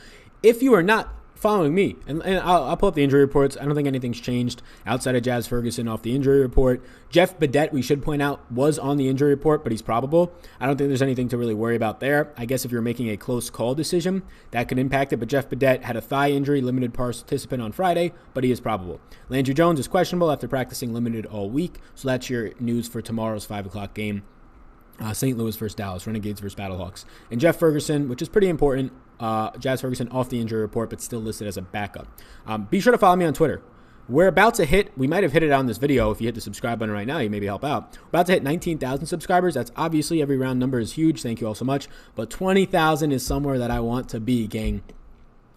If you are not following me, and I'll pull up the injury reports. I don't think anything's changed outside of Jaz Ferguson off the injury report. Jeff Badet, we should point out, was on the injury report, but he's probable. I don't think there's anything to really worry about there. I guess if you're making a close call decision, that could impact it. But Jeff Badet had a thigh injury, limited participant on Friday, but he is probable. Landry Jones is questionable after practicing limited all week. So that's your news for tomorrow's 5 o'clock game. St. Louis versus Dallas, Renegades versus Battlehawks. And Jeff Ferguson, which is pretty important, Jaz Ferguson off the injury report, but still listed as a backup. Be sure to follow me on Twitter. We're about to hit, we might have hit it on this video. If you hit the subscribe button right now, you maybe help out. We're about to hit 19,000 subscribers. That's obviously every round number is huge. Thank you all so much. But 20,000 is somewhere that I want to be, gang.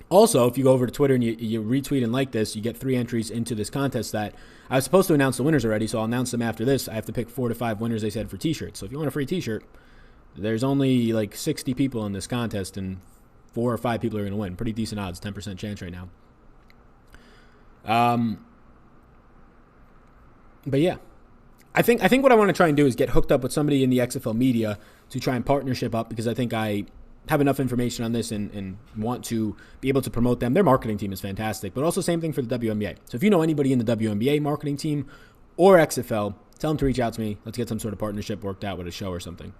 Also, if you go over to Twitter and you retweet and like this, you get 3 entries into this contest that I was supposed to announce the winners already, so I'll announce them after this. I have to pick 4 to 5 winners, they said, for t-shirts. So if you want a free t-shirt, there's only like 60 people in this contest, and 4 or 5 people are going to win. Pretty decent odds, 10% chance right now. But yeah, I think what I want to try and do is get hooked up with somebody in the XFL media to try and partnership up, because I think I have enough information on this and want to be able to promote them. Their marketing team is fantastic, but also same thing for the WNBA. So if you know anybody in the WNBA marketing team or XFL, tell them to reach out to me. Let's get some sort of partnership worked out with a show or something.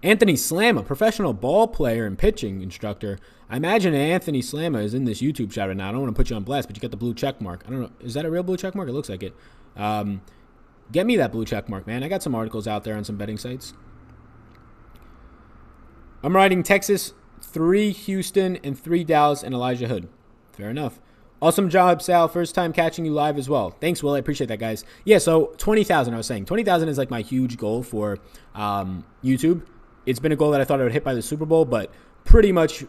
Anthony Slamma, professional ball player and pitching instructor. I imagine Anthony Slamma is in this YouTube chat right now. I don't want to put you on blast, but you got the blue check mark. I don't know. Is that a real blue check mark? It looks like it. Get me that blue check mark, man. I got some articles out there on some betting sites. I'm riding Texas, 3 Houston, and 3 Dallas, and Elijah Hood. Fair enough. Awesome job, Sal. First time catching you live as well. Thanks, Will. I appreciate that, guys. Yeah, so 20,000, I was saying. 20,000 is like my huge goal for YouTube. It's been a goal that I thought I would hit by the Super Bowl, but pretty much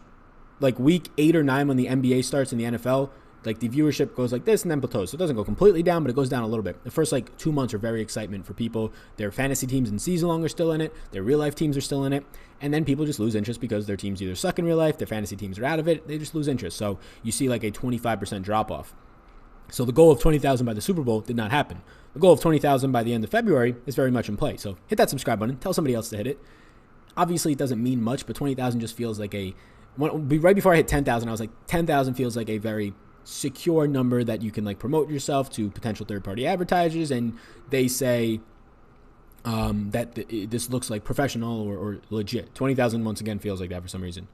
like week 8 or 9 when the NBA starts in the NFL, like the viewership goes like this and then plateaus. So it doesn't go completely down, but it goes down a little bit. The first like 2 months are very excitement for people. Their fantasy teams and season long are still in it. Their real life teams are still in it. And then people just lose interest because their teams either suck in real life, their fantasy teams are out of it. They just lose interest. So you see like a 25% drop off. So the goal of 20,000 by the Super Bowl did not happen. The goal of 20,000 by the end of February is very much in play. So hit that subscribe button. Tell somebody else to hit it. Obviously, it doesn't mean much, but 20,000 just feels like a right before I hit 10,000, I was like, 10,000 feels like a very secure number that you can like promote yourself to potential third-party advertisers, and they say that this looks like professional or legit. 20,000 once again feels like that for some reason.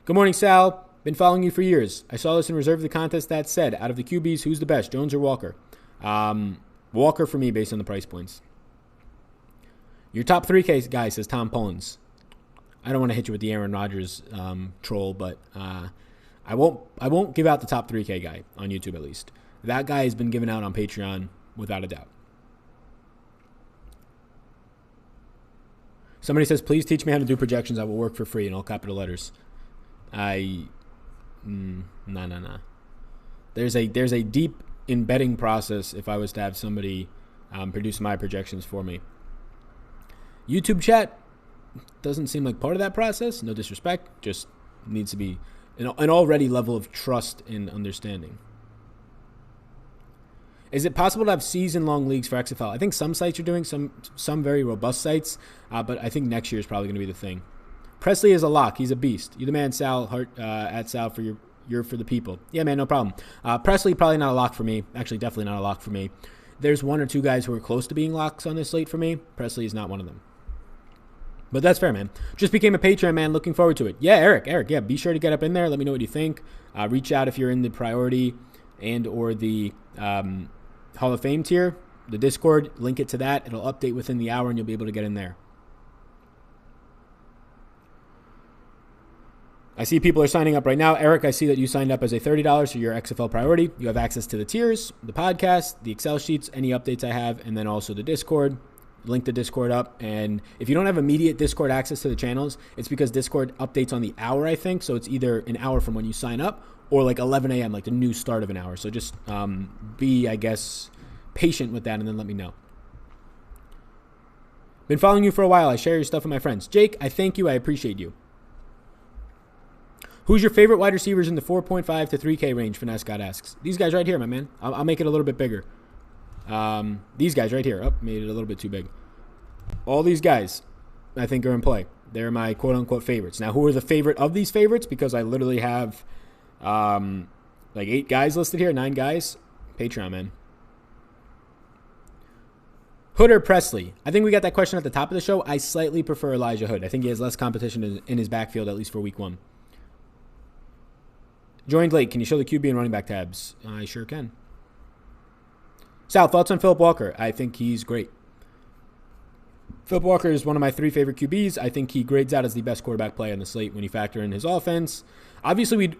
Good morning, Sal. Been following you for years. I saw this in Reserve the Contest that said, out of the QBs, who's the best, Jones or Walker? Walker for me based on the price points. Your top 3K guy, says Tom Pullins. I don't want to hit you with the Aaron Rodgers troll, but I won't give out the top 3K guy on YouTube at least. That guy has been given out on Patreon without a doubt. Somebody says, please teach me how to do projections. I will work for free in all capital letters. No. There's a deep embedding process if I was to have somebody produce my projections for me. YouTube chat doesn't seem like part of that process. No disrespect, just needs to be an already level of trust and understanding. Is it possible to have season-long leagues for XFL? I think some sites are doing, some very robust sites, but I think next year is probably going to be the thing. Presley is a lock. He's a beast. You're the man, Sal, at Sal for you're for the people. Yeah, man, no problem. Presley, probably not a lock for me. Actually, definitely not a lock for me. There's one or two guys who are close to being locks on this slate for me. Presley is not one of them. But that's fair, man. Just became a Patreon, man. Looking forward to it. Yeah, Eric, yeah, be sure to get up in there. Let me know what you think. Reach out if you're in the priority and or the Hall of Fame tier. The Discord, link it to that. It'll update within the hour, and you'll be able to get in there. I see people are signing up right now. Eric, I see that you signed up as a $30 for your XFL priority. You have access to the tiers, the podcast, the Excel sheets, any updates I have, and then also the Discord. Link the Discord up. And if you don't have immediate Discord access to the channels, it's because Discord updates on the hour, I think. So it's either an hour from when you sign up or like 11 a.m., like the new start of an hour. So just be, I guess, patient with that and then let me know. Been following you for a while. I share your stuff with my friends. Jake, I thank you. I appreciate you. Who's your favorite wide receivers in the 4.5 to 3K range? Finesse God asks. These guys right here, my man. I'll make it a little bit bigger. These guys right here. Oh, made it a little bit too big. All these guys, I think, are in play. They're my quote-unquote favorites. Now, who are the favorite of these favorites? Because I literally have like 8 guys listed here, 9 guys. Patreon, man. Hood or Presley? I think we got that question at the top of the show. I slightly prefer Elijah Hood. I think he has less competition in his backfield, at least for week 1. Joined late. Can you show the QB and running back tabs? I sure can. Sal, thoughts on Phillip Walker? I think he's great. Phillip Walker is one of my 3 favorite QBs. I think he grades out as the best quarterback play on the slate when you factor in his offense. Obviously,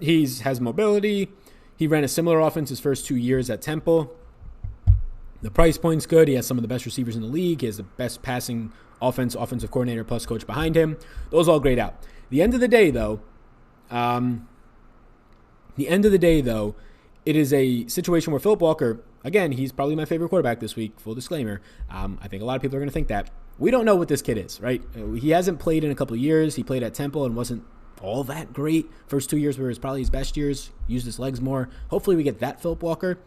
he has mobility. He ran a similar offense his first 2 years at Temple. The price point's good. He has some of the best receivers in the league. He has the best passing offensive coordinator plus coach behind him. Those all grade out. The end of the day, though, it is a situation where Phillip Walker, again, he's probably my favorite quarterback this week, full disclaimer. I think a lot of people are going to think that. We don't know what this kid is, right? He hasn't played in a couple of years. He played at Temple and wasn't all that great. First 2 years were probably his best years. Used his legs more. Hopefully we get that Phillip Walker.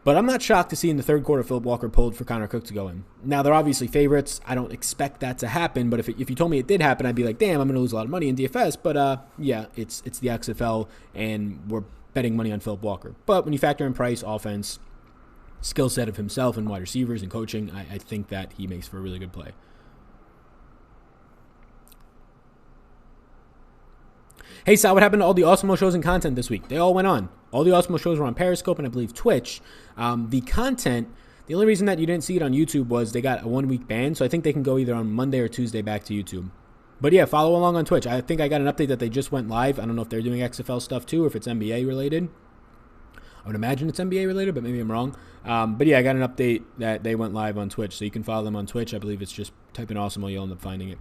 But I'm not shocked to see in the third quarter Phillip Walker pulled for Connor Cook to go in. Now, they're obviously favorites. I don't expect that to happen, but if you told me it did happen, I'd be like, damn, I'm going to lose a lot of money in DFS. But, yeah, it's the XFL, and we're betting money on Phillip Walker. But when you factor in price, offense, skill set of himself and wide receivers and coaching, I think that he makes for a really good play. Hey, Sal, what happened to all the Awesemo shows and content this week? They all went on. All the Awesemo shows were on Periscope and I believe Twitch. The content, the only reason that you didn't see it on YouTube was they got a 1-week ban, so I think they can go either on Monday or Tuesday back to YouTube. But yeah, follow along on Twitch. I think I got an update that they just went live. I don't know if they're doing XFL stuff too or if it's NBA related. I would imagine it's NBA related, but maybe I'm wrong. But yeah, I got an update that they went live on Twitch, so you can follow them on Twitch. I believe it's just type in Awesemo, you'll end up finding it.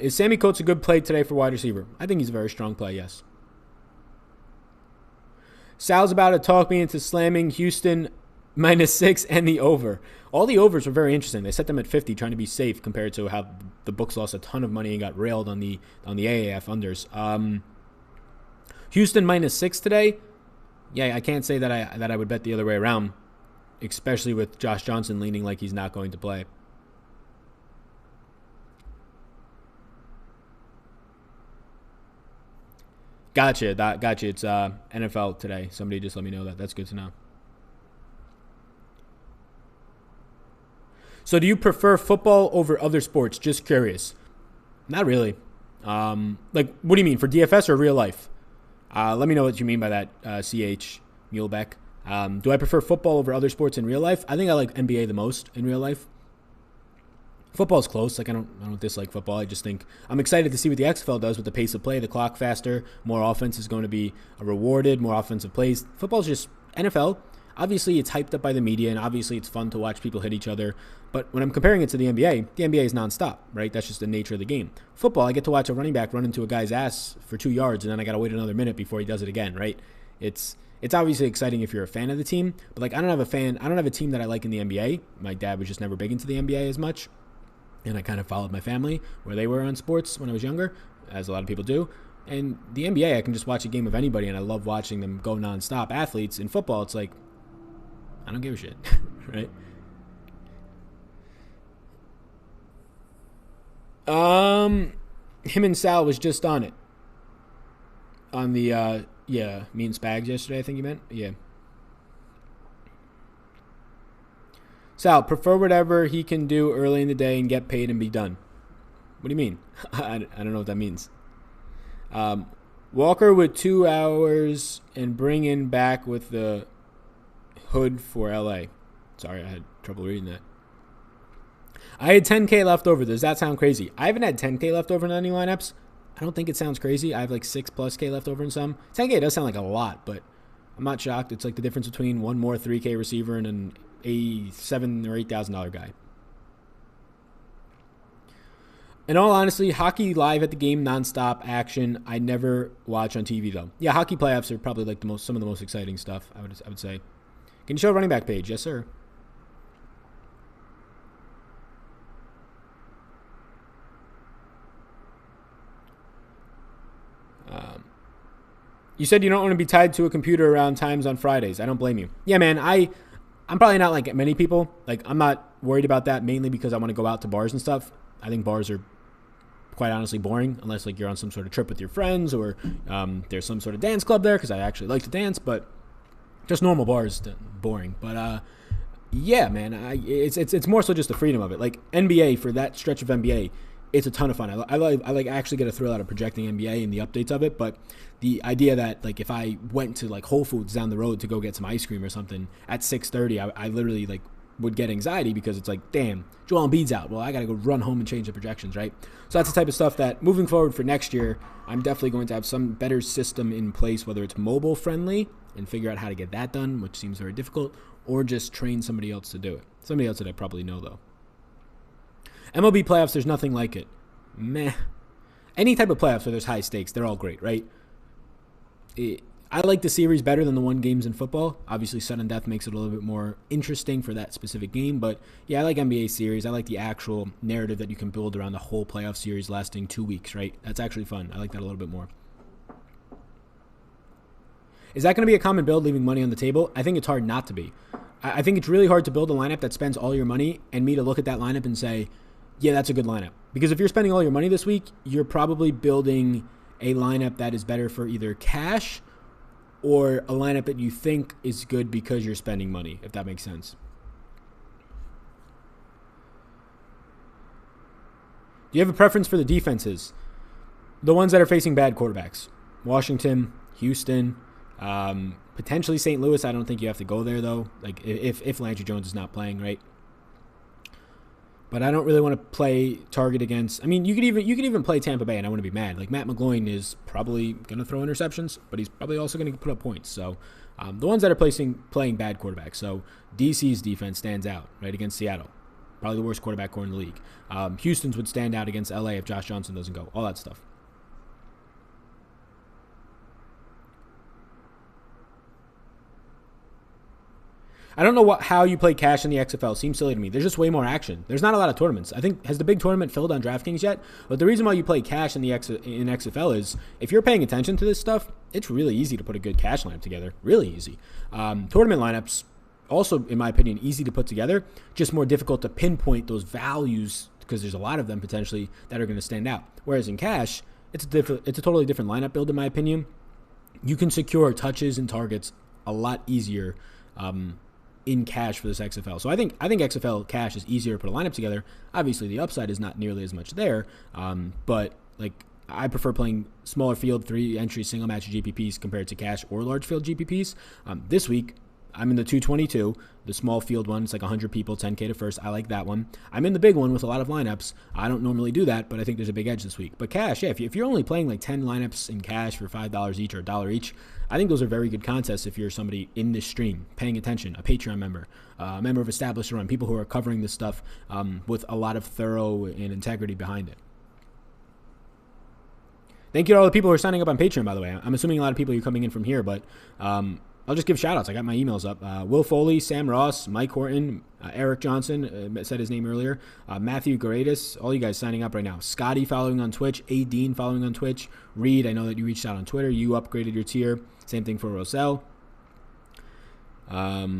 Is Sammy Coates a good play today for wide receiver? I think he's a very strong play, yes. Sal's about to talk me into slamming Houston -6 and the over. All the overs were very interesting. They set them at 50, trying to be safe compared to how the books lost a ton of money and got railed on the AAF unders. Houston -6 today. Yeah, I can't say that I would bet the other way around. especially with Josh Johnson leaning like he's not going to play. Gotcha. It's NFL today. Somebody just let me know that. That's good to know. So do you prefer football over other sports? Just curious. Not really. Like, what do you mean? For DFS or real life? Let me know what you mean by that, CH Mulebeck. Do I prefer football over other sports in real life? I think I like NBA the most in real life. Football's close. Like, I don't dislike football. I just think I'm excited to see what the XFL does with the pace of play, the clock faster, more offense is going to be rewarded, more offensive plays. Football's just NFL. Obviously, it's hyped up by the media, and obviously it's fun to watch people hit each other. But when I'm comparing it to the NBA is nonstop, right? That's just the nature of the game. Football, I get to watch a running back run into a guy's ass for 2 yards, and then I got to wait another minute before he does it again, right? It's obviously exciting if you're a fan of the team, but like I don't have a team that I like in the NBA. My dad was just never big into the NBA as much, and I kind of followed my family where they were on sports when I was younger, as a lot of people do. And the NBA, I can just watch a game of anybody, and I love watching them go nonstop. Athletes in football, it's like I don't give a shit, right? Him and Sal was just on it. On the, me and Spags yesterday, I think you meant. Yeah. Sal, prefer whatever he can do early in the day and get paid and be done. What do you mean? I don't know what that means. Walker with 2 hours and bring in back with the hood for LA. Sorry, I had trouble reading that. I had 10K left over. Does that sound crazy? I haven't had 10K left over in any lineups. I don't think it sounds crazy. I have like 6+ K left over in some. 10K does sound like a lot, but I'm not shocked. It's like the difference between one more 3K receiver and an $7,000 or $8,000 guy. In all honesty, hockey live at the game, nonstop action. I never watch on TV though. Yeah, hockey playoffs are probably like some of the most exciting stuff. I would say. Can you show a running back page? Yes, sir. You said you don't want to be tied to a computer around times on Fridays. I don't blame you. Yeah, man, I'm probably not like many people. Like, I'm not worried about that mainly because I want to go out to bars and stuff. I think bars are quite honestly boring unless like you're on some sort of trip with your friends or there's some sort of dance club there because I actually like to dance, but just normal bars, boring. But yeah, man, it's more so just the freedom of it. Like NBA, for that stretch of NBA, it's a ton of fun. I like actually get a thrill out of projecting NBA and the updates of it. But the idea that like if I went to like Whole Foods down the road to go get some ice cream or something at 6:30, I literally like would get anxiety because it's like, damn, Joel Embiid's out. Well, I got to go run home and change the projections, right? So that's the type of stuff that moving forward for next year, I'm definitely going to have some better system in place, whether it's mobile friendly and figure out how to get that done, which seems very difficult, or just train somebody else to do it. Somebody else that I probably know, though. MLB playoffs, there's nothing like it. Meh. Any type of playoffs where there's high stakes, they're all great, right? I like the series better than the 1 games in football. Obviously, sudden death makes it a little bit more interesting for that specific game. But yeah, I like NBA series. I like the actual narrative that you can build around the whole playoff series lasting 2 weeks, right? That's actually fun. I like that a little bit more. Is that going to be a common build, leaving money on the table? I think it's hard not to be. I think it's really hard to build a lineup that spends all your money and me to look at that lineup and say, yeah, that's a good lineup. Because if you're spending all your money this week, you're probably building a lineup that is better for either cash or a lineup that you think is good because you're spending money, if that makes sense. Do you have a preference for the defenses? The ones that are facing bad quarterbacks. Washington, Houston, potentially St. Louis. I don't think you have to go there, though. Like, if Landry Jones is not playing, right? But I don't really want to play target against. I mean, you could even play Tampa Bay, and I wouldn't be mad. Like Matt McGloin is probably going to throw interceptions, but he's probably also going to put up points. So the ones that are playing bad quarterbacks. So DC's defense stands out right against Seattle, probably the worst quarterback core in the league. Houston's would stand out against LA if Josh Johnson doesn't go. All that stuff. I don't know how you play cash in the XFL. Seems silly to me. There's just way more action. There's not a lot of tournaments. I think, has the big tournament filled on DraftKings yet? But the reason why you play cash in XFL is if you're paying attention to this stuff, it's really easy to put a good cash lineup together. Really easy. Tournament lineups, also, in my opinion, easy to put together, just more difficult to pinpoint those values because there's a lot of them potentially that are going to stand out. Whereas in cash, it's a totally different lineup build, in my opinion. You can secure touches and targets a lot easier in cash for this XFL. So I think XFL cash is easier to put a lineup together. Obviously, the upside is not nearly as much there, but like I prefer playing smaller field 3-entry single match GPPs compared to cash or large field GPPs. This week, I'm in the 222, the small field one. It's like 100 people, 10K to first. I like that one. I'm in the big one with a lot of lineups. I don't normally do that, but I think there's a big edge this week. But cash, yeah, if you're only playing like 10 lineups in cash for $5 each or $1 each, I think those are very good contests if you're somebody in this stream, paying attention, a Patreon member, a member of Established Run, people who are covering this stuff with a lot of thorough and integrity behind it. Thank you to all the people who are signing up on Patreon, by the way. I'm assuming a lot of people are coming in from here, but I'll just give shout-outs. I got my emails up. Will Foley, Sam Ross, Mike Horton, Eric Johnson, said his name earlier, Matthew Garadis, all you guys signing up right now. Scotty following on Twitch, A. Dean following on Twitch, Reed, I know that you reached out on Twitter. You upgraded your tier. Same thing for Rosell. Not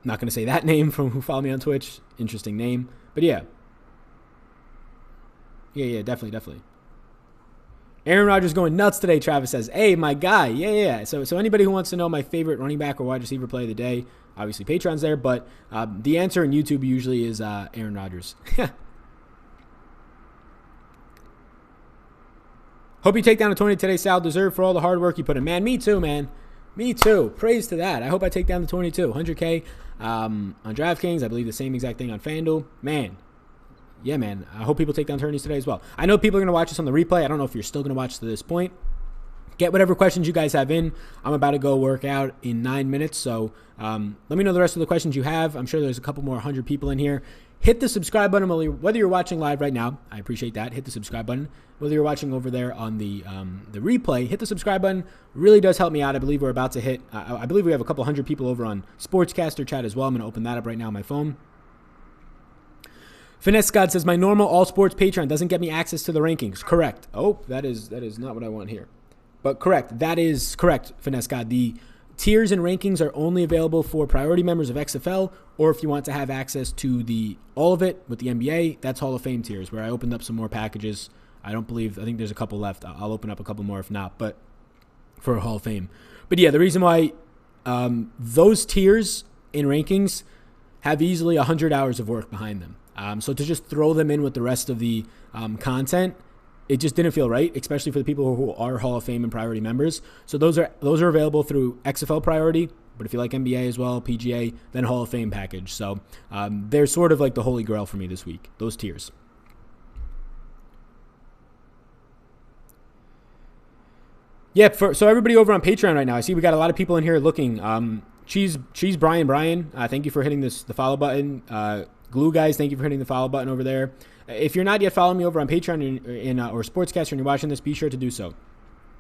going to say that name from who followed me on Twitch. Interesting name. But yeah. Yeah, definitely. Aaron Rodgers going nuts today, Travis says. Hey, my guy. Yeah. So anybody who wants to know my favorite running back or wide receiver play of the day, obviously Patreon's there, but the answer in YouTube usually is Aaron Rodgers. Hope you take down a 20 today, Sal. Deserved for all the hard work you put in. Man, me too, man. Me too. Praise to that. I hope I take down the 22. 100K on DraftKings. I believe the same exact thing on FanDuel. Man. Yeah, man. I hope people take down tourneys today as well. I know people are going to watch this on the replay. I don't know if you're still going to watch to this point. Get whatever questions you guys have in. I'm about to go work out in 9 minutes, so let me know the rest of the questions you have. I'm sure there's a couple more 100 people in here. Hit the subscribe button whether you're watching live right now. I appreciate that. Hit the subscribe button. Whether you're watching over there on the replay, hit the subscribe button. Really does help me out. I believe we're about to hit. I believe we have a couple 100 people over on Sportscaster chat as well. I'm going to open that up right now on my phone. Finesse God says, my normal all sports Patreon doesn't get me access to the rankings. Correct. Oh, that is not what I want here. But correct. That is correct, Finesse God. The tiers and rankings are only available for priority members of XFL, or if you want to have access to all of it with the NBA, that's Hall of Fame tiers, where I opened up some more packages. I think there's a couple left. I'll open up a couple more if not, but for Hall of Fame. But yeah, the reason why those tiers and rankings have easily 100 hours of work behind them. So to just throw them in with the rest of the content, it just didn't feel right, especially for the people who are Hall of Fame and priority members. So those are available through XFL priority, but if you like NBA as well, PGA, then Hall of Fame package. So they're sort of like the holy grail for me this week, those tiers. Yeah, so everybody over on Patreon right now, I see we got a lot of people in here looking. Cheese Brian, thank you for hitting the follow button. Glue Guys, thank you for hitting the follow button over there. If you're not yet following me over on Patreon or Sportscaster and you're watching this, be sure to do so.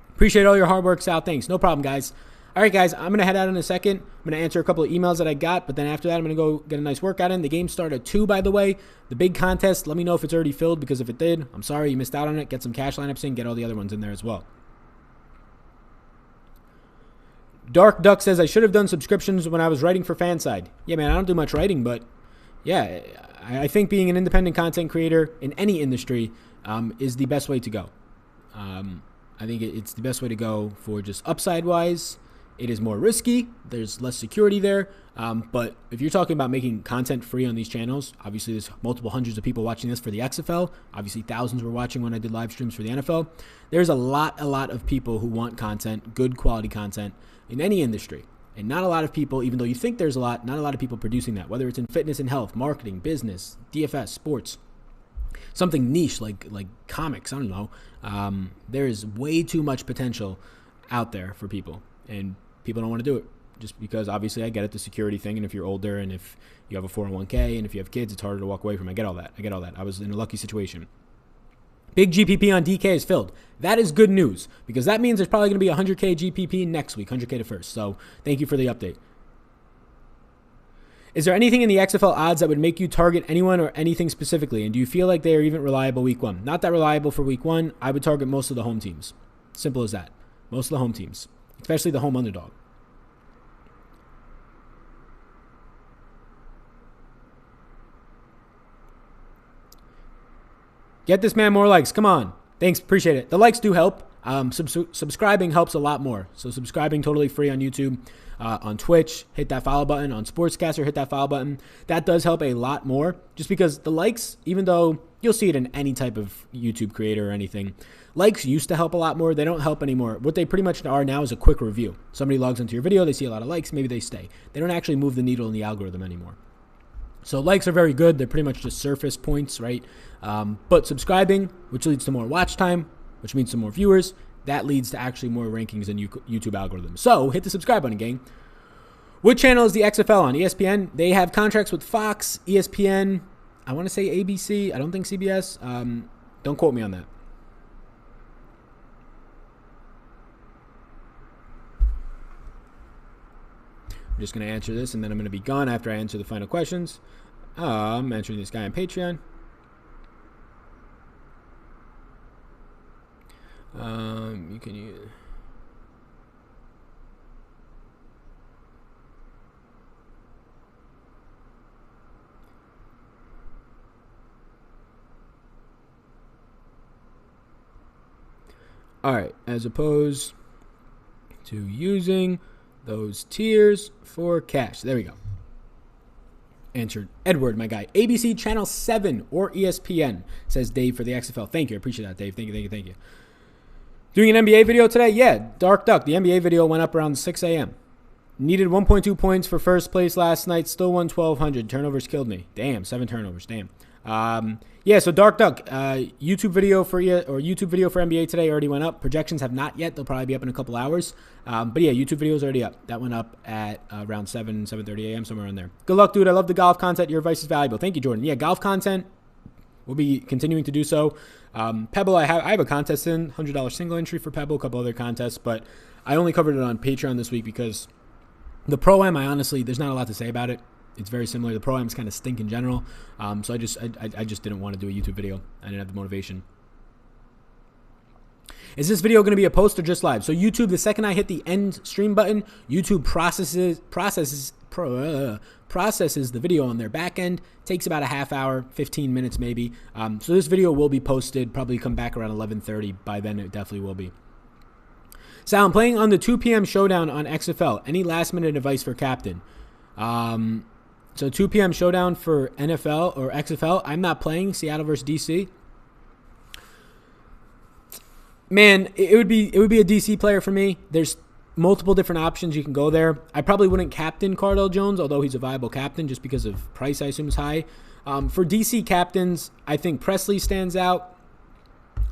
Appreciate all your hard work, Sal. Thanks. No problem, guys. All right, guys, I'm going to head out in a second. I'm going to answer a couple of emails that I got, but then after that, I'm going to go get a nice workout in. The game started at 2, by the way. The big contest, let me know if it's already filled, because if it did, I'm sorry you missed out on it. Get some cash lineups in, get all the other ones in there as well. Dark Duck says, I should have done subscriptions when I was writing for Fanside. Yeah, man, I don't do much writing, but yeah, I think being an independent content creator in any industry is the best way to go. I think it's the best way to go for just upside-wise. It is more risky. There's less security there. But if you're talking about making content free on these channels, obviously there's multiple hundreds of people watching this for the XFL. Obviously thousands were watching when I did live streams for the NFL. There's a lot of people who want content, good quality content in any industry. And not a lot of people, even though you think there's not a lot of people producing that, whether it's in fitness and health, marketing, business, DFS, sports, something niche like comics, I don't know. There is way too much potential out there for people, and people don't want to do it just because, obviously, I get it, the security thing, and if you're older and if you have a 401k and if you have kids, it's harder to walk away from. I get all that. I was in a lucky situation. Big GPP on DK is filled. That is good news, because that means there's probably going to be 100K GPP next week, 100K to first. So thank you for the update. Is there anything in the XFL odds that would make you target anyone or anything specifically? And do you feel like they are even reliable week 1? Not that reliable for week 1. I would target most of the home teams. Simple as that. Most of the home teams, especially the home underdog. Get this man more likes. Come on. Thanks. Appreciate it. The likes do help. Subscribing helps a lot more. So subscribing totally free on YouTube, on Twitch, hit that follow button. On Sportscaster, hit that follow button. That does help a lot more just because the likes, even though you'll see it in any type of YouTube creator or anything, likes used to help a lot more. They don't help anymore. What they pretty much are now is a quick review. Somebody logs into your video, they see a lot of likes, maybe they stay. They don't actually move the needle in the algorithm anymore. So likes are very good. They're pretty much just surface points, right? But subscribing, which leads to more watch time, which means some more viewers, that leads to actually more rankings in YouTube algorithms. So hit the subscribe button, gang. What channel is the XFL on? ESPN. They have contracts with Fox, ESPN, I want to say ABC. I don't think CBS. Don't quote me on that. I'm just going to answer this, and then I'm going to be gone after I answer the final questions. I'm answering this guy on Patreon. You can use... All right, as opposed to using those tiers for cash. There we go. Answered Edward, my guy. ABC Channel 7 or ESPN, says Dave for the XFL. Thank you. I appreciate that, Dave. Thank you. Doing an NBA video today? Yeah, Dark Duck. The NBA video went up around 6 a.m. Needed 1.2 points for first place last night. Still won 1,200. Turnovers killed me. Damn, 7 turnovers. Damn. Yeah, so Dark Duck, YouTube video for NBA today already went up. Projections have not yet. They'll probably be up in a couple hours. But yeah, YouTube video is already up. That went up at around 7:30 a.m., somewhere in there. Good luck, dude. I love the golf content. Your advice is valuable. Thank you, Jordan. Yeah, golf content. We'll be continuing to do so. Pebble, I have a contest in, $100 single entry for Pebble, a couple other contests, but I only covered it on Patreon this week because the Pro-Am, there's not a lot to say about it. It's very similar. The Pro-Ams kind of stink in general. So I just didn't want to do a YouTube video. I didn't have the motivation. Is this video going to be a post or just live? So YouTube, the second I hit the end stream button, YouTube processes the video on their back end. Takes about a half hour, 15 minutes maybe. So this video will be posted, probably come back around 11:30. By then it definitely will be. Sal, I'm playing on the 2 p.m. showdown on XFL. Any last minute advice for captain? So 2 p.m. showdown for NFL or XFL. I'm not playing Seattle versus DC. Man, it would be a DC player for me. There's multiple different options you can go there. I probably wouldn't captain Cardell Jones, although he's a viable captain just because of price, I assume, is high. For DC captains, I think Presley stands out.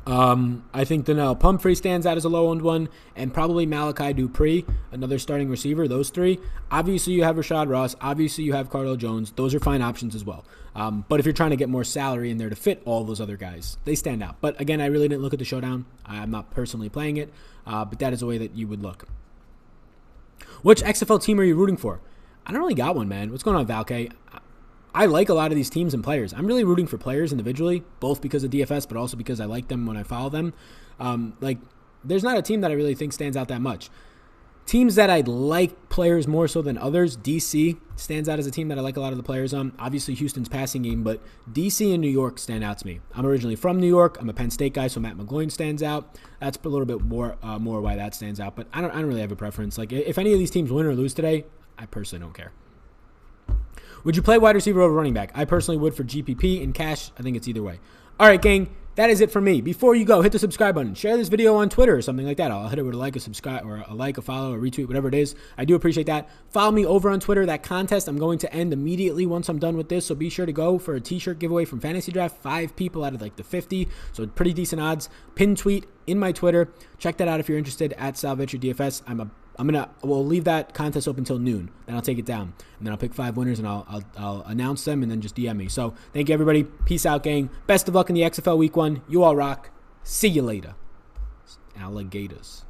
I think Donnell Pumphrey stands out as a low-owned one, and probably Malachi Dupree, another starting receiver, those three. Obviously, you have Rashad Ross. Obviously, you have Cardell Jones. Those are fine options as well. But if you're trying to get more salary in there to fit all those other guys, they stand out. But again, I really didn't look at the showdown. I'm not personally playing it, but that is a way that you would look. Which XFL team are you rooting for? I don't really got one, man. What's going on, Valke? I like a lot of these teams and players. I'm really rooting for players individually, both because of DFS, but also because I like them when I follow them. There's not a team that I really think stands out that much. Teams that I like players more so than others, DC stands out as a team that I like a lot of the players on. Obviously, Houston's passing game, but DC and New York stand out to me. I'm originally from New York. I'm a Penn State guy, so Matt McGloin stands out. That's a little bit more why that stands out, but I don't really have a preference. Like, if any of these teams win or lose today, I personally don't care. Would you play wide receiver over running back? I personally would for GPP. In cash, I think it's either way. All right, gang, that is it for me. Before you go, hit the subscribe button. Share this video on Twitter or something like that. I'll hit it with a like, a subscribe, or a like, a follow, a retweet, whatever it is. I do appreciate that. Follow me over on Twitter. That contest I'm going to end immediately once I'm done with this, so be sure to go for a t-shirt giveaway from FantasyDraft. 5 people out of like the 50, so pretty decent odds. Pin tweet in my Twitter. Check that out if you're interested at DFS. We'll leave that contest open until noon. Then I'll take it down, and then I'll pick 5 winners, and I'll announce them, and then just DM me. So thank you, everybody. Peace out, gang. Best of luck in the XFL Week 1. You all rock. See you later, alligators.